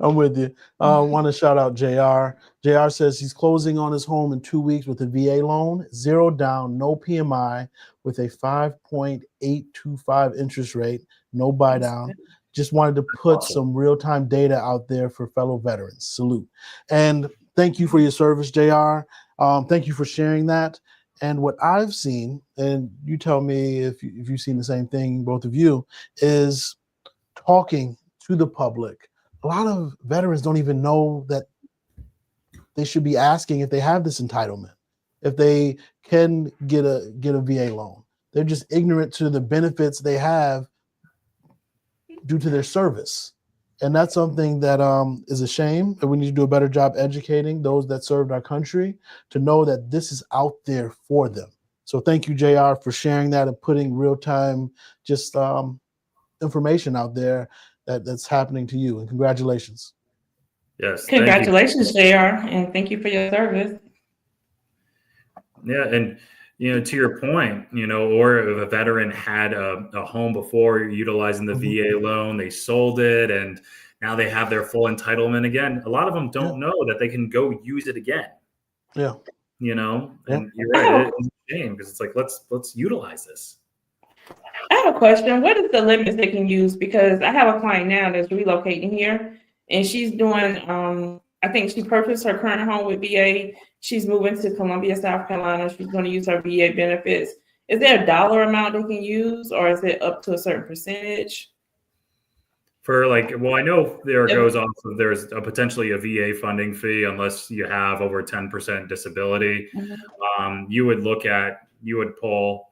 Speaker 1: I'm with you. I want to shout out JR. JR says he's closing on his home in 2 weeks with a VA loan, 0 down, no PMI, with a 5.825 interest rate, no buy down. Just wanted to put some real-time data out there for fellow veterans. Salute. And thank you for your service, JR. Thank you for sharing that. And what I've seen, and you tell me if you've seen the same thing, both of you, is talking to the public. A lot of veterans don't even know that they should be asking if they have this entitlement, if they can get a VA loan. They're just ignorant to the benefits they have due to their service. And that's something that is a shame. And we need to do a better job educating those that served our country to know that this is out there for them. So thank you, JR, for sharing that and putting real-time just information out there that's happening to you. And congratulations.
Speaker 3: Yes.
Speaker 2: Congratulations, JR, and thank you for your service.
Speaker 3: Yeah. And, to your point, or if a veteran had a home before utilizing the VA loan, they sold it, and now they have their full entitlement again. A lot of them don't know that they can go use it again.
Speaker 1: Yeah.
Speaker 3: And you're right. It's a shame because it's like, let's utilize this.
Speaker 2: I have a question. What is the limits they can use? Because I have a client now that's relocating here, and she's doing, I think she purchased her current home with VA. She's moving to Columbia, South Carolina. She's going to use her VA benefits. Is there a dollar amount they can use, or is it up to a certain percentage?
Speaker 3: I know goes off of, there's potentially a VA funding fee unless you have over 10% disability. You would pull,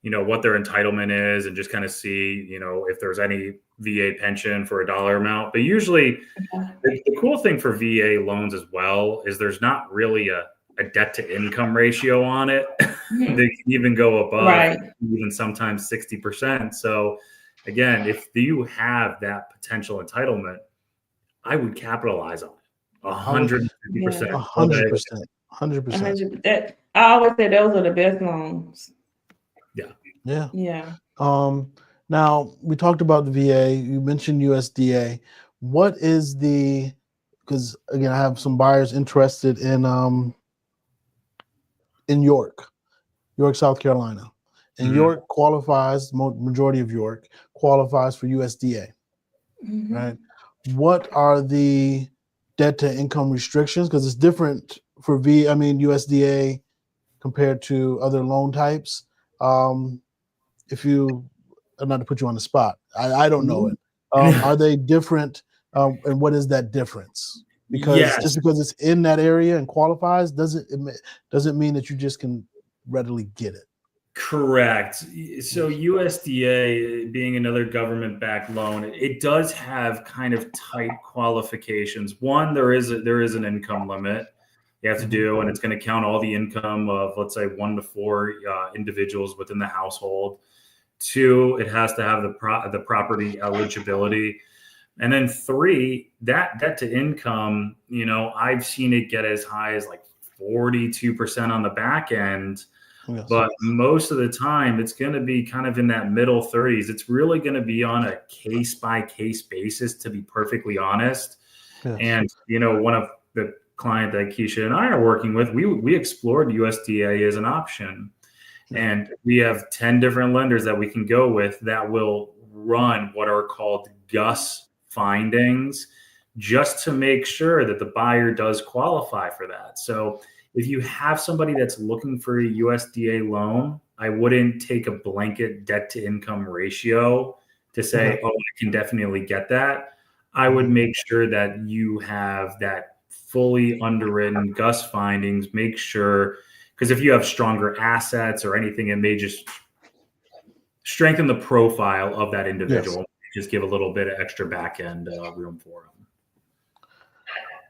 Speaker 3: what their entitlement is and just kind of see, if there's any VA pension for a dollar amount. But usually the cool thing for VA loans as well is there's not really a debt to income ratio on it. They can even go above, even sometimes 60%. So again, if you have that potential entitlement, I would capitalize on it 150%.
Speaker 1: 100%.
Speaker 2: I always say those are the best loans.
Speaker 1: Yeah.
Speaker 2: Yeah.
Speaker 1: Now we talked about the VA. You mentioned USDA. What is the? Because again, I have some buyers interested in York, South Carolina, and
Speaker 3: Mhm.
Speaker 1: York qualifies. Majority of York qualifies for USDA.
Speaker 2: Mhm.
Speaker 1: Right. What are the debt to income restrictions? Because it's different for USDA compared to other loan types. If you, not to put you on the spot, I don't know it. Are they different? And what is that difference? Because just
Speaker 3: Yes,
Speaker 1: because it's in that area and qualifies doesn't mean that you just can readily get it.
Speaker 3: correct. So USDA being another government-backed loan, it does have kind of tight qualifications. One, there is an income limit you have to do, and it's going to count all the income of, let's say, 1 to 4 individuals within the household. 2, it has to have the property eligibility. And then 3, that debt to income, I've seen it get as high as like 42% on the back end.
Speaker 1: Yes.
Speaker 3: But most of the time, it's going to be kind of in that middle 30s. It's really going to be on a case by case basis, to be perfectly honest.
Speaker 1: Yes.
Speaker 3: And, one of the client that Keisha and I are working with, we explored USDA as an option. And we have 10 different lenders that we can go with that will run what are called GUS findings, just to make sure that the buyer does qualify for that. So if you have somebody that's looking for a USDA loan, I wouldn't take a blanket debt to income ratio to say, oh, I can definitely get that. I would make sure that you have that fully underwritten GUS findings, make sure, because if you have stronger assets or anything, it may just strengthen the profile of that individual.
Speaker 1: Yes.
Speaker 3: Just give a little bit of extra back end room for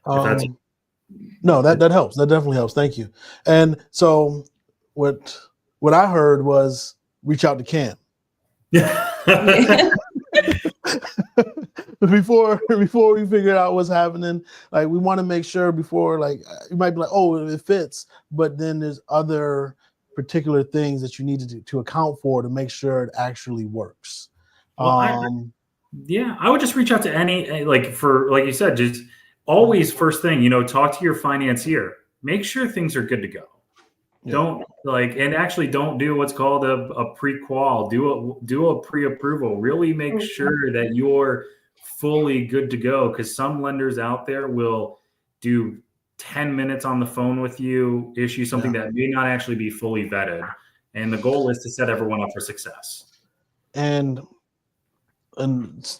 Speaker 3: them.
Speaker 1: No, that helps. That definitely helps. Thank you. And so what I heard was reach out to Cam.
Speaker 2: Yeah.
Speaker 1: before we figure out what's happening, like we want to make sure before, like you might be like, oh, it fits, but then there's other particular things that you need to account for to make sure it actually works.
Speaker 3: Well, I would just reach out to any, like you said, just always first thing, talk to your financier, make sure things are good to go. Yeah. Don't do what's called a pre-qual, do a pre-approval, really make sure that you're fully good to go. Because some lenders out there will do 10 minutes on the phone with you, issue something that may not actually be fully vetted. And the goal is to set everyone up for success.
Speaker 1: And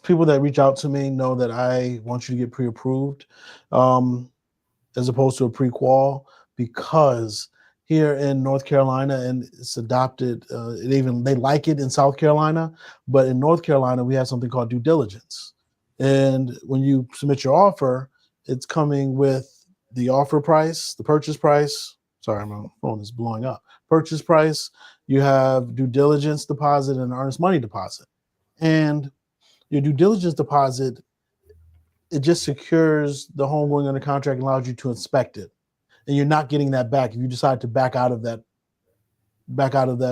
Speaker 1: people that reach out to me know that I want you to get pre-approved as opposed to a pre-qual, because here in North Carolina, and it's adopted, they like it in South Carolina, but in North Carolina, we have something called due diligence. And when you submit your offer, it's coming with the offer price, the purchase price. Sorry, my phone is blowing up. Purchase price, you have due diligence deposit and earnest money deposit. And your due diligence deposit, it just secures the home going under contract and allows you to inspect it. And you're not getting that back. If you decide to back out of that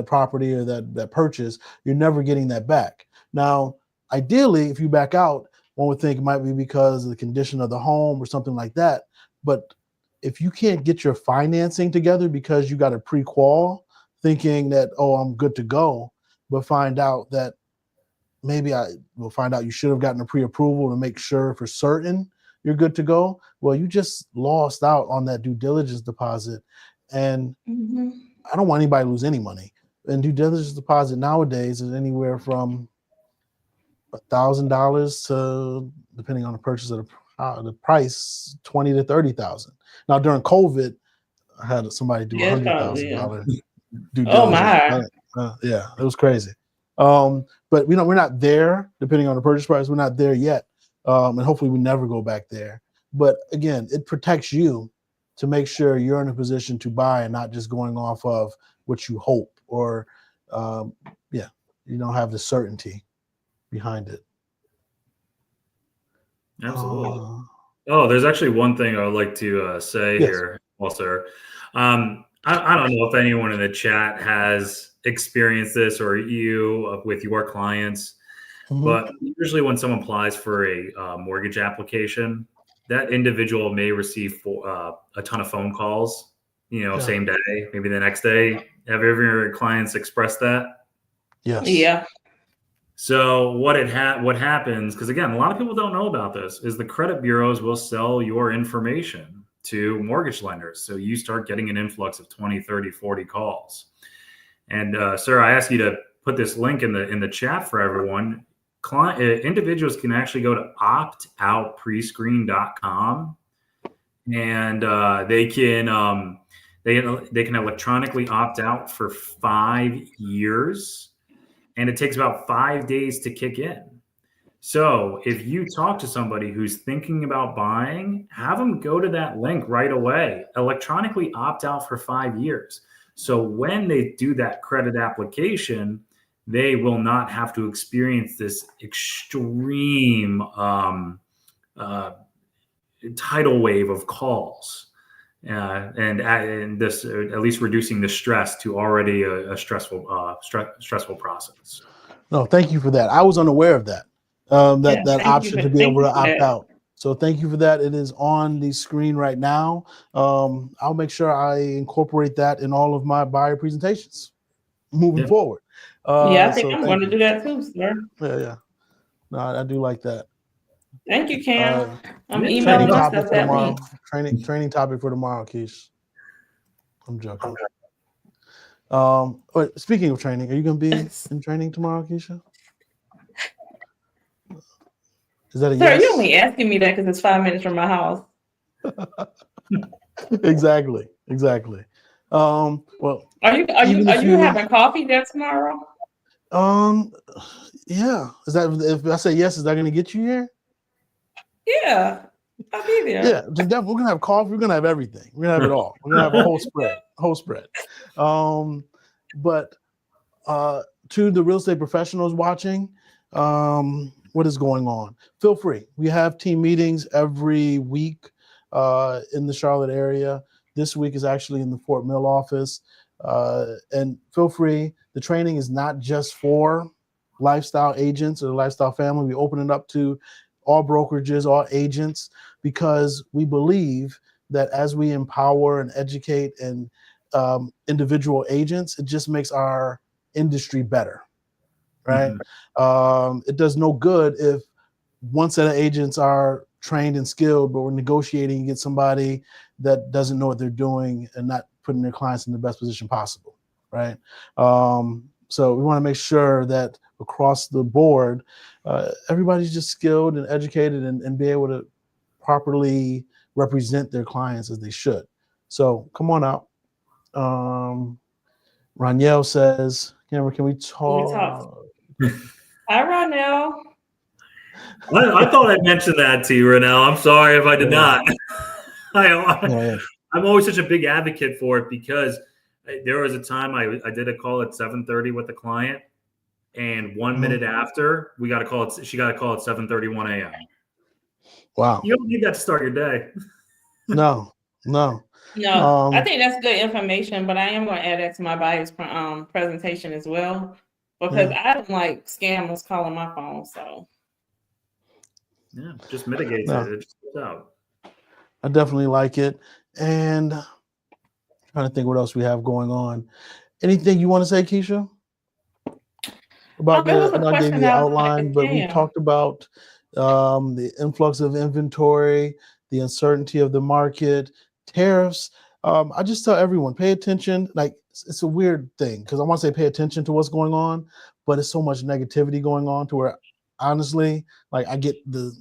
Speaker 1: property or that purchase, you're never getting that back. Now, ideally, if you back out, one would think it might be because of the condition of the home or something like that. But if you can't get your financing together because you got a pre-qual thinking that, oh, I'm good to go, but find out that maybe I will find out you should have gotten a pre-approval to make sure for certain you're good to go. Well, you just lost out on that due diligence deposit. And I don't want anybody to lose any money. And due diligence deposit nowadays is anywhere from $1,000 to, depending on the purchase of the price, $20,000 to $30,000. Now during COVID, I had somebody do $100,000 due diligence.
Speaker 2: Oh my!
Speaker 1: Yeah, it was crazy. But we're not there. Depending on the purchase price, we're not there yet, and hopefully we never go back there. But again, it protects you to make sure you're in a position to buy and not just going off of what you hope, or you don't have the certainty behind it.
Speaker 3: Absolutely. There's actually one thing I would like to say here, well, sir. I don't know if anyone in the chat has experienced this or you with your clients, but usually when someone applies for a mortgage application, that individual may receive a ton of phone calls, same day, maybe the next day. Have your clients expressed that?
Speaker 1: Yes.
Speaker 2: Yeah.
Speaker 3: So what happens, because again, a lot of people don't know about this, is the credit bureaus will sell your information to mortgage lenders. So you start getting an influx of 20, 30, 40 calls. And sir, I ask you to put this link in the chat for everyone. Individuals can actually go to optoutprescreen.com and they can electronically opt out for 5 years, and it takes about 5 days to kick in. So if you talk to somebody who's thinking about buying, have them go to that link right away, electronically opt out for 5 years. So when they do that credit application, they will not have to experience this extreme tidal wave of calls. And this at least reducing the stress to already a stressful process.
Speaker 1: No, thank you for that. I was unaware of that. That option to be able to opt out. So thank you for that. It is on the screen right now. I'll make sure I incorporate that in all of my buyer presentations moving forward.
Speaker 2: I think I'm going to do that too, sir.
Speaker 1: Yeah. No, I do like that.
Speaker 2: Thank you, Cam. I'm
Speaker 1: emailing
Speaker 2: emailing
Speaker 1: topic
Speaker 2: myself
Speaker 1: for
Speaker 2: that
Speaker 1: tomorrow.
Speaker 2: link.
Speaker 1: Training topic for tomorrow, Keish. I'm joking. Speaking of training, are you going to be in training tomorrow, Keisha? Is that a
Speaker 2: Sir,
Speaker 1: yes?
Speaker 2: you're only asking me that because it's 5 minutes from my house.
Speaker 1: Exactly. Well,
Speaker 2: are you having coffee there tomorrow?
Speaker 1: Yeah. Is that, if I say yes, is that going to get you here?
Speaker 2: Yeah, I'll be there.
Speaker 1: Yeah, we're gonna have coffee. We're gonna have everything. We're gonna have it all. We're gonna have a whole spread. But to the real estate professionals watching, what is going on? Feel free. We have team meetings every week in the Charlotte area. This week is actually in the Fort Mill office. And feel free. The training is not just for lifestyle agents or the lifestyle family. We open it up to all brokerages, all agents, because we believe that as we empower and educate and individual agents, it just makes our industry better, right? It does no good if one set of agents are trained and skilled, but we're negotiating and get somebody that doesn't know what they're doing and not putting their clients in the best position possible, right? So we want to make sure that across the board, everybody's just skilled and educated and be able to properly represent their clients as they should. So come on out. Raniel says, Cameron, can we talk?
Speaker 2: Hi, Ronell.
Speaker 3: I thought I mentioned that to you, Ronell. I'm sorry if I did not. I'm always such a big advocate for it because there was a time I did a call at 7:30 with the client, and 1 minute after she got a call at 7:31 a.m.
Speaker 1: Wow.
Speaker 3: You don't need that to start your day.
Speaker 1: No.
Speaker 2: I think that's good information, but I am going to add that to my buyer's presentation as well, because I don't like scammers calling my phone. So
Speaker 3: yeah, just mitigates it. It just goes out.
Speaker 1: I definitely like it. And I'm trying to think what else we have going on. Anything you want to say, Keisha? About I know I gave you the outline, but we talked about the influx of inventory, the uncertainty of the market, tariffs. I just tell everyone, pay attention. Like, it's a weird thing because I want to say pay attention to what's going on, but it's so much negativity going on to where, honestly, like, I get the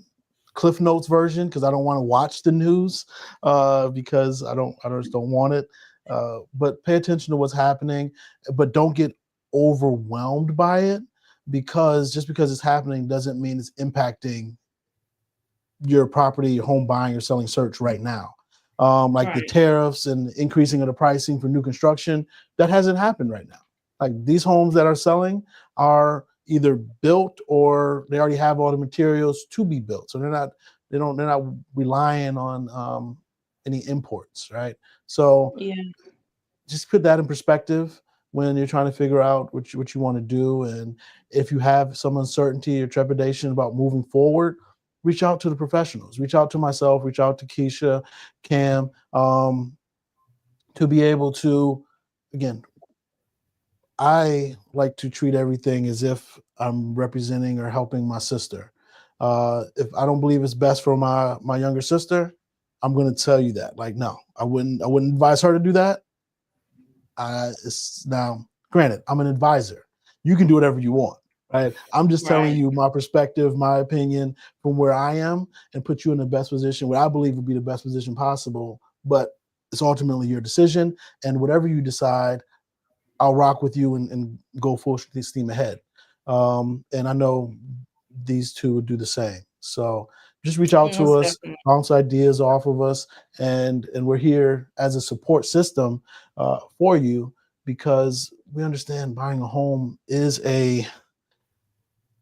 Speaker 1: Cliff Notes version because I don't want to watch the news because I just don't want it. But pay attention to what's happening, but don't get overwhelmed by it, because just because it's happening doesn't mean it's impacting your property, your home buying or selling search right now. The tariffs and increasing of the pricing for new construction, that hasn't happened right now. Like, these homes that are selling are either built or they already have all the materials to be built. So they're not relying on any imports, right? So just put that in perspective when you're trying to figure out what you want to do. And if you have some uncertainty or trepidation about moving forward, reach out to the professionals, reach out to myself, reach out to Keisha, Cam, to be able to, again, I like to treat everything as if I'm representing or helping my sister. If I don't believe it's best for my younger sister, I'm going to tell you that. Like, no, I wouldn't advise her to do that. It's now, granted, I'm an advisor. You can do whatever you want, right? I'm just telling
Speaker 2: Right.
Speaker 1: you my perspective, my opinion from where I am, and put you in the best position, what I believe would be the best position possible. But it's ultimately your decision, and whatever you decide, I'll rock with you and go full steam ahead. And I know these two would do the same. So just reach out to
Speaker 2: Most
Speaker 1: us,
Speaker 2: definitely.
Speaker 1: bounce ideas off of us, and we're here as a support system for you, because we understand buying a home is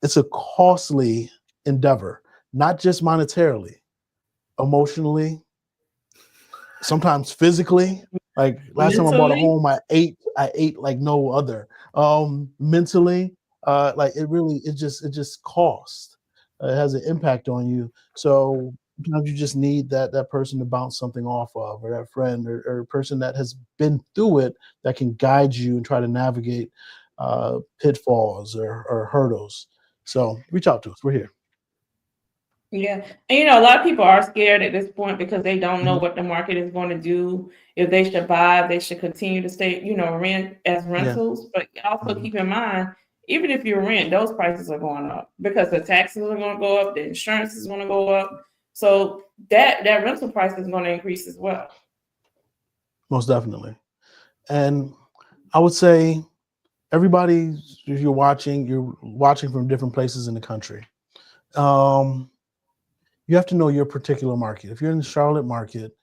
Speaker 1: it's a costly endeavor, not just monetarily, emotionally, sometimes physically. Like last time I bought a
Speaker 2: Mentally.
Speaker 1: home, I ate like no other. Mentally, like it just cost. It has an impact on you. So sometimes you just need that person to bounce something off of, or that friend, or a person that has been through it that can guide you and try to navigate pitfalls or hurdles. So reach out to us. We're here.
Speaker 2: Yeah. And a lot of people are scared at this point because they don't know
Speaker 1: Mhm.
Speaker 2: what the market is going to do, if they should buy, if they should continue to stay, rent as
Speaker 1: Yeah.
Speaker 2: rentals. But also
Speaker 1: Mhm.
Speaker 2: keep in mind, even if you rent, those prices are going up because the taxes are going to go up, the insurance is going to go up. So that rental price is going to increase as well.
Speaker 1: Most definitely. And I would say everybody, if you're watching from different places in the country. You have to know your particular market. If you're in the Charlotte market,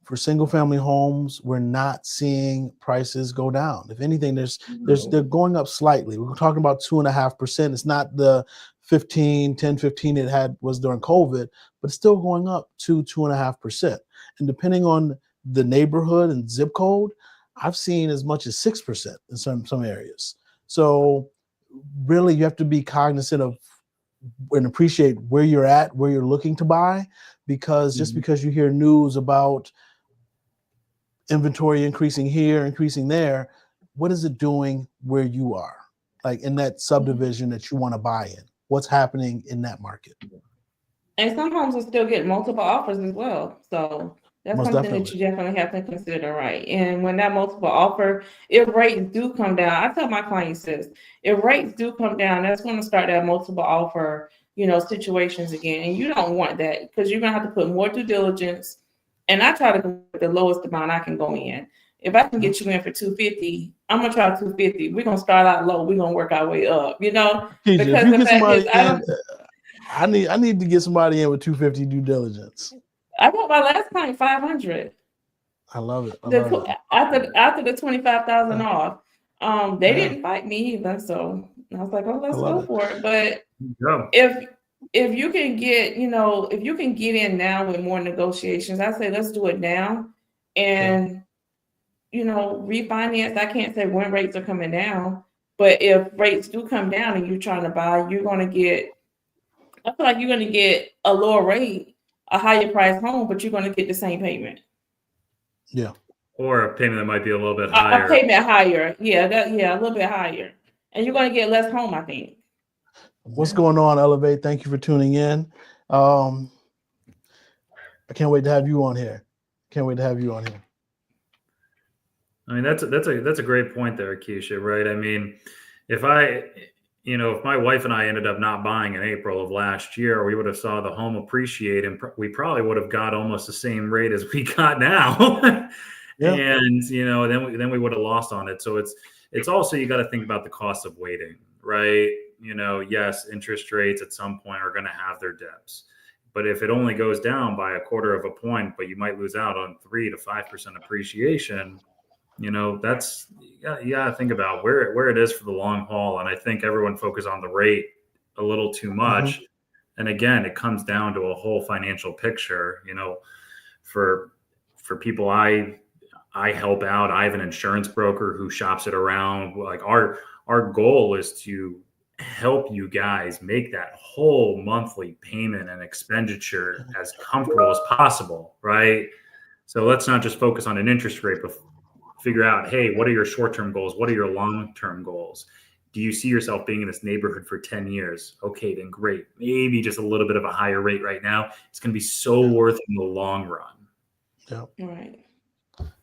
Speaker 1: for single family homes, we're not seeing prices go down. If anything, they're going up slightly. We're talking about 2.5%. It's not the 10, 15 it was during COVID, but it's still going up 2.5%. And depending on the neighborhood and zip code, I've seen as much as 6% in some areas. So really, you have to be cognizant of and appreciate where you're at, where you're looking to buy, because just because you hear news about inventory increasing here, increasing there, what is it doing where you are? Like in that subdivision that you want to buy in? What's happening in that market?
Speaker 2: And some homes will still get multiple offers as well. So that's
Speaker 1: Most
Speaker 2: something that
Speaker 1: definitely.
Speaker 2: you definitely have to consider, right? And when that multiple offer, if rates do come down, I tell my clients this, if rates do come down, that's going to start that multiple offer, situations again. And you don't want that because you're going to have to put more due diligence. And I try to go with the lowest amount I can go in. If I can get you in for 250, I'm gonna try 250. We're gonna start out low. We're gonna work our way up,
Speaker 1: Keisha, if
Speaker 2: because
Speaker 1: you
Speaker 2: the
Speaker 1: get
Speaker 2: fact is,
Speaker 1: somebody in, I need to get somebody in with 250 due diligence.
Speaker 2: I got my last client 500.
Speaker 1: I love it. I love it.
Speaker 2: After the 25,000
Speaker 1: Yeah,
Speaker 2: off, they
Speaker 1: yeah,
Speaker 2: didn't fight me either. So I was like, oh,
Speaker 1: I
Speaker 2: let's
Speaker 1: love
Speaker 2: go
Speaker 1: it.
Speaker 2: for it. But
Speaker 3: Go.
Speaker 2: if you can get, if you can get in now with more negotiations, I say let's do it now. And refinance. I can't say when rates are coming down, but if rates do come down and you're trying to buy, you're gonna get. I feel like you're gonna get a lower rate, a higher price home, but you're gonna get the same payment.
Speaker 1: Yeah.
Speaker 3: Or a payment that might be a little bit
Speaker 2: A
Speaker 3: higher.
Speaker 2: payment higher, a little bit higher, and you're gonna get less home, I think.
Speaker 1: What's going on, Elevate? Thank you for tuning in. I can't wait to have you on here. Can't wait to have you on here.
Speaker 3: I mean, that's a great point there, Keisha, right? I mean, if my wife and I ended up not buying in April of last year, we would have saw the home appreciate, and we probably would have got almost the same rate as we got now.
Speaker 1: Yeah.
Speaker 3: And then we would have lost on it. So it's also, you got to think about the cost of waiting, right? Yes, interest rates at some point are going to have their dips. But if it only goes down by 1/4 of a point, but you might lose out on 3 to 5% appreciation, that's, you got to think about where it is for the long haul. And I think everyone focuses on the rate a little too much. And again, it comes down to a whole financial picture. For people I I help out. I have an insurance broker who shops it around. Like our goal is to help you guys make that whole monthly payment and expenditure as comfortable as possible, right? So let's not just focus on an interest rate, but figure out, hey, what are your short-term goals? What are your long-term goals? Do you see yourself being in this neighborhood for 10 years? Okay, then great. Maybe just a little bit of a higher rate right now. It's going to be so worth it in the long run.
Speaker 1: Yeah.
Speaker 2: Right.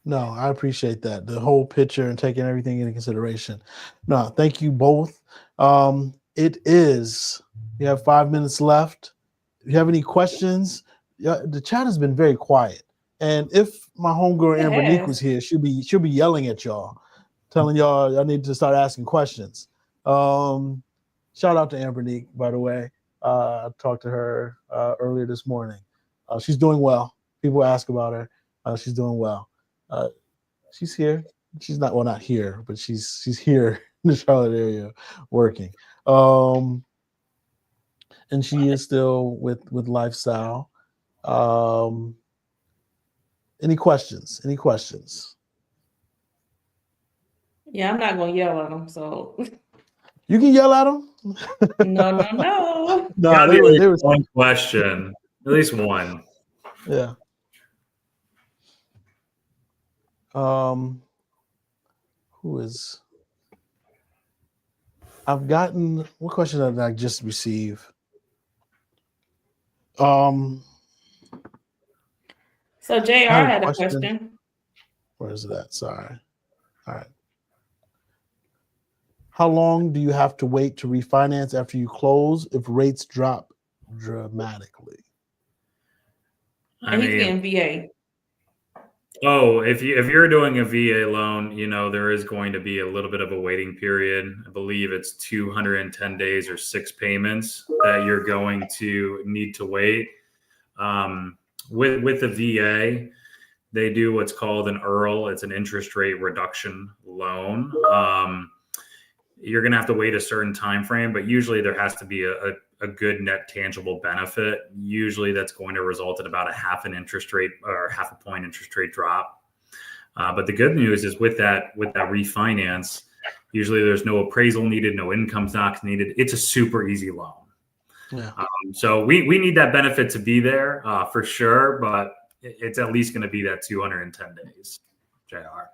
Speaker 1: No, I appreciate that. The whole picture and taking everything into consideration. No, thank you both. It is, we have 5 minutes left. If you have any questions, the chat has been very quiet. And if my homegirl Amber Neek was here, she'll be yelling at y'all, telling y'all I need to start asking questions. Shout out to Amber Neek, by the way. I talked to her earlier this morning. She's doing well. People ask about her. She's doing well. She's here. She's not here, but she's here in the Charlotte area working. And she is still with Lifestyle. Any questions?
Speaker 2: Yeah, I'm not gonna yell at them. So
Speaker 1: You can yell at them.
Speaker 2: no.
Speaker 1: No, they were
Speaker 3: one question, at least one.
Speaker 1: Yeah. Who is? I've gotten, what question did I just receive?
Speaker 2: So JR had a question.
Speaker 1: Where is that? Sorry. All right. How long do you have to wait to refinance after you close if rates drop dramatically?
Speaker 2: And he's getting VA.
Speaker 3: Oh, if you're doing a VA loan, there is going to be a little bit of a waiting period. I believe it's 210 days or 6 payments that you're going to need to wait. With the VA, they do what's called an IRL. It's an interest rate reduction loan. You're going to have to wait a certain time frame, but usually there has to be a good net tangible benefit. Usually that's going to result in about a half a point interest rate drop. But the good news is with that refinance, usually there's no appraisal needed, no income tax needed. It's a super easy loan.
Speaker 1: Yeah.
Speaker 3: So we need that benefit to be there for sure, but it's at least going to be that 210 days, JR.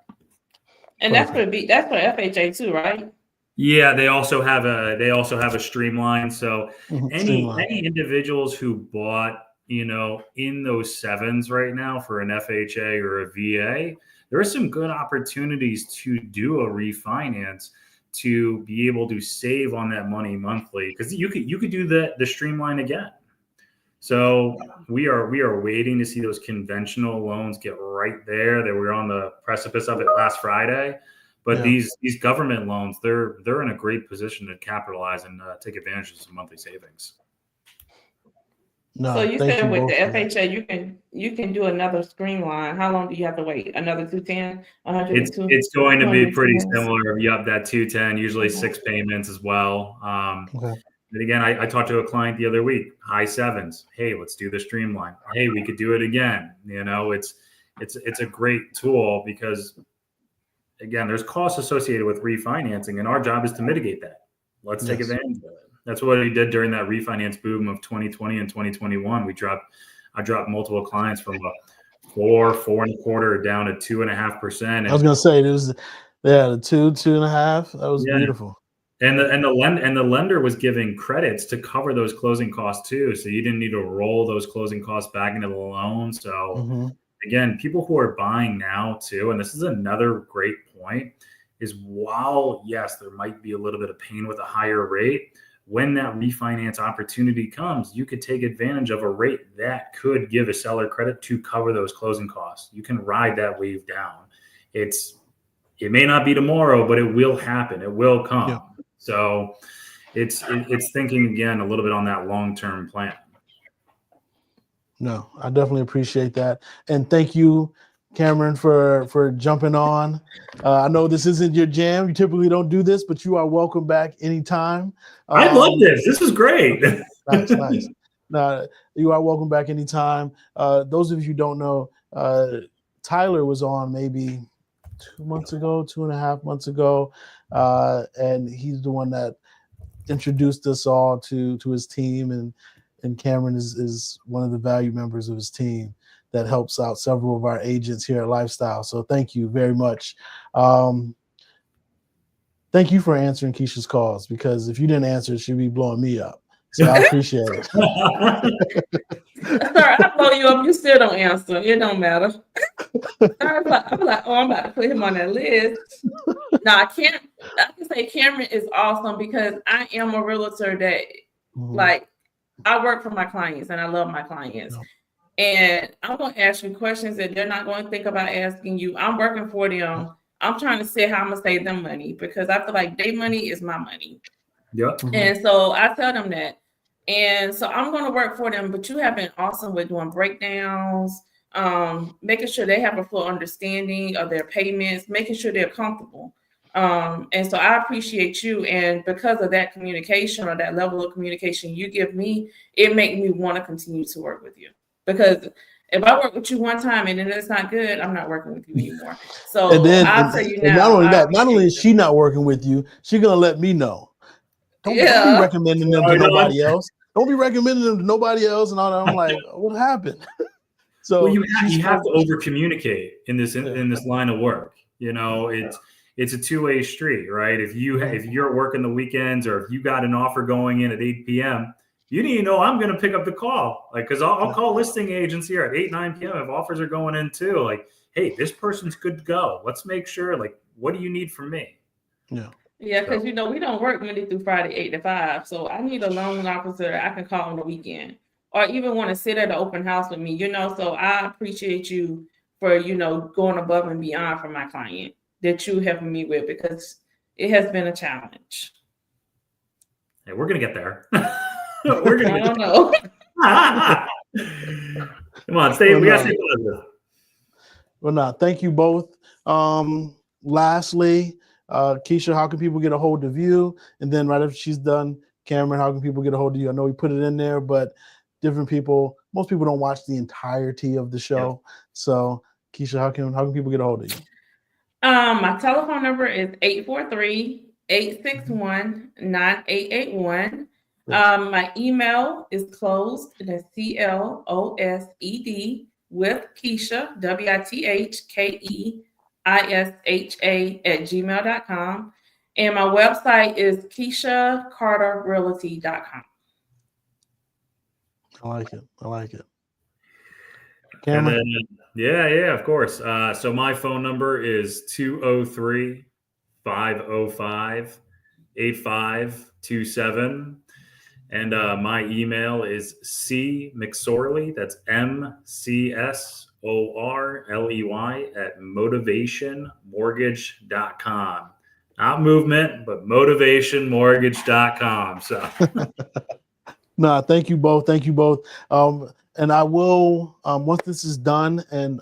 Speaker 2: And that's for FHA too, right?
Speaker 3: Yeah, they also have a streamline. So any individuals who bought, in those 7s right now for an FHA or a VA, there are some good opportunities to do a refinance to be able to save on that money monthly, because you could do the streamline again. So we are waiting to see those conventional loans get right there. That we're on the precipice of it last Friday. But these government loans, they're in a great position to capitalize and take advantage of some monthly savings.
Speaker 1: No,
Speaker 2: so you said with the FHA, you can do another streamline. How long do you have to wait? Another 210, 102?
Speaker 3: It's going to be pretty similar. Yep, that 210, usually 6 payments as well. And again, I talked to a client the other week, high 7s. Hey, let's do the streamline. Hey, we could do it again. It's a great tool because, again, there's costs associated with refinancing, and our job is to mitigate that. Let's take advantage of it. That's what we did during that refinance boom of 2020 and 2021. I dropped multiple clients from a 4.25 down to 2.5%.
Speaker 1: I was gonna say it was, the 2.5. That was beautiful.
Speaker 3: And the lender was giving credits to cover those closing costs too, so you didn't need to roll those closing costs back into the loan. So. Again, people who are buying now too, and this is another great point, is while, yes, there might be a little bit of pain with a higher rate, when that refinance opportunity comes, you could take advantage of a rate that could give a seller credit to cover those closing costs. You can ride that wave down. It may not be tomorrow, but it will happen. It will come. Yeah. So it's thinking, again, a little bit on that long-term plan.
Speaker 1: No, I definitely appreciate that. And thank you, Cameron, for jumping on. I know this isn't your jam. You typically don't do this, but you are welcome back anytime.
Speaker 3: I love this. This is great.
Speaker 1: Nice. No, you are welcome back anytime. Those of you who don't know, Tyler was on maybe 2.5 months ago, and he's the one that introduced us all to his team, and Cameron is one of the value members of his team that helps out several of our agents here at Lifestyle. So thank you very much. Thank you for answering Keisha's calls, because if you didn't answer, she'd be blowing me up. So I appreciate it.
Speaker 2: Sir, I blow you up, you still don't answer. It don't matter. I'm like, oh, I'm about to put him on that list. No, I can say Cameron is awesome, because I am a realtor that, like, I work for my clients and I love my clients. And I'm going to ask you questions that they're not going to think about asking you. I'm working for them. I'm trying to see how I'm going to save them money, because I feel like their money is my money.
Speaker 3: Yep.
Speaker 2: And so I tell them that. And so I'm going to work for them, but you have been awesome with doing breakdowns, making sure they have a full understanding of their payments, making sure they're comfortable. And so I appreciate you. And because of that communication, or that level of communication you give me, it makes me want to continue to work with you. Because if I work with you one time and then it's not good, I'm not working with you anymore. So I'll tell you now.
Speaker 1: Not only that, not only is she not working with you, she's going to let me know. Don't be recommending them to nobody else. Don't be recommending them to nobody else. And all that. I'm like, what happened? So
Speaker 3: well, you have to over communicate in this line of work. You know, it's a two-way street, right? If you're working the weekends, or if you got an offer going in at 8 p.m., you need to know I'm going to pick up the call. Like, because I'll call listing agents here at 8, 9 p.m. if offers are going in too. Like, hey, this person's good to go. Let's make sure, like, what do you need from me?
Speaker 2: Yeah, because, we don't work Monday through Friday, 8 to 5. So I need a loan officer I can call on the weekend, or even want to sit at the open house with me, So I appreciate you for, going above and beyond for my client that you helping me with, because it has been a challenge.
Speaker 3: Hey, we're going to get there.
Speaker 2: I don't know.
Speaker 3: Come on, stay. We got to stay positive.
Speaker 1: Well, no, thank you both. Lastly, Keisha, how can people get a hold of you? And then right after she's done, Cameron, how can people get a hold of you? I know we put it in there, but most people don't watch the entirety of the show. Yeah. So Keisha, how can people get a hold of you?
Speaker 2: My telephone number is 843-861-9881. My email is closed. That's CLOSED with Keisha, WITHKEISHA@gmail.com. And my website is KeishaCarterRealty.com.
Speaker 1: I like it.
Speaker 3: Cameron? And then, yeah, of course. So my phone number is 203-505-8527. And my email is cmcsorley, that's MCSORLEY @motivationmortgage.com. Not movement, but motivationmortgage.com. So
Speaker 1: no, thank you both. And I will, once this is done, and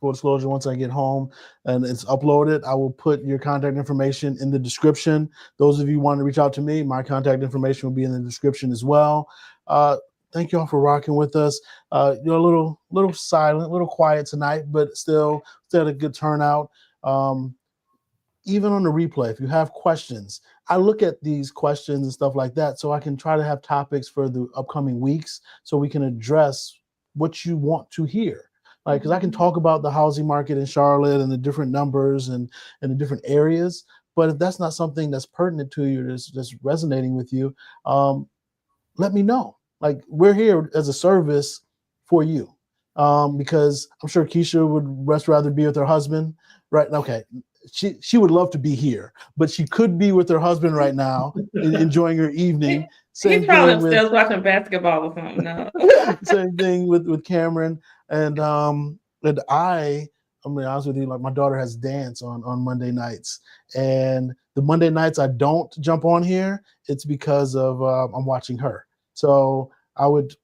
Speaker 1: full disclosure, once I get home and it's uploaded, I will put your contact information in the description. Those of you who want to reach out to me, my contact information will be in the description as well. Thank you all for rocking with us. You're a little silent, a little quiet tonight, but still had a good turnout. Even on the replay, if you have questions, I look at these questions and stuff like that, so I can try to have topics for the upcoming weeks, so we can address what you want to hear. Like, because I can talk about the housing market in Charlotte and the different numbers and the different areas, but if that's not something that's pertinent to you, that's resonating with you, let me know. Like, we're here as a service for you, because I'm sure Keisha would rather be with her husband, right? Okay. She would love to be here, but she could be with her husband right now, enjoying her evening.
Speaker 2: He's probably upstairs watching basketball or something. No.
Speaker 1: Same thing with Cameron and I'm gonna be honest with you, like, my daughter has dance on Monday nights, and the Monday nights I don't jump on here, it's because of I'm watching her. So I would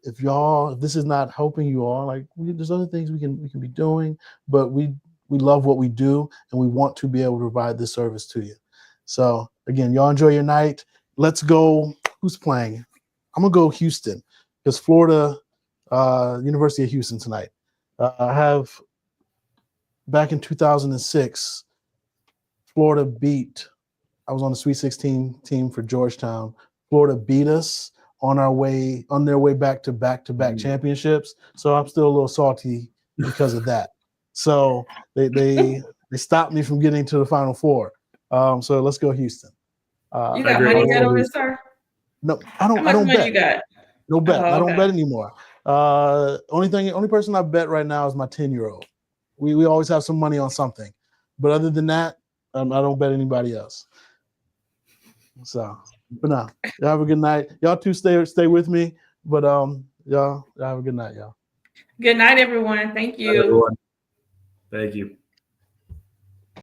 Speaker 1: if this is not helping you all, like, there's other things we can be doing, but we love what we do, and we want to be able to provide this service to you. So again, y'all enjoy your night. Let's go. Who's playing? I'm gonna go Houston, because Florida, University of Houston tonight. I have back in 2006, Florida beat. I was on the Sweet 16 team for Georgetown. Florida beat us on their way back to back-to-back championships. So I'm still a little salty because of that. So they stopped me from getting to the Final Four. So let's go Houston.
Speaker 2: You got money bet on this, sir?
Speaker 1: No, I don't.
Speaker 2: How much money
Speaker 1: bet.
Speaker 2: You got?
Speaker 1: No bet.
Speaker 2: Oh,
Speaker 1: I don't
Speaker 2: okay.
Speaker 1: bet anymore. Only person I bet right now is my 10-year-old. We always have some money on something, but other than that, I don't bet anybody else. So, but now, y'all have a good night. Y'all two stay with me, but y'all have a good night, y'all.
Speaker 2: Good night, everyone. Thank you.
Speaker 3: Everyone. Thank you.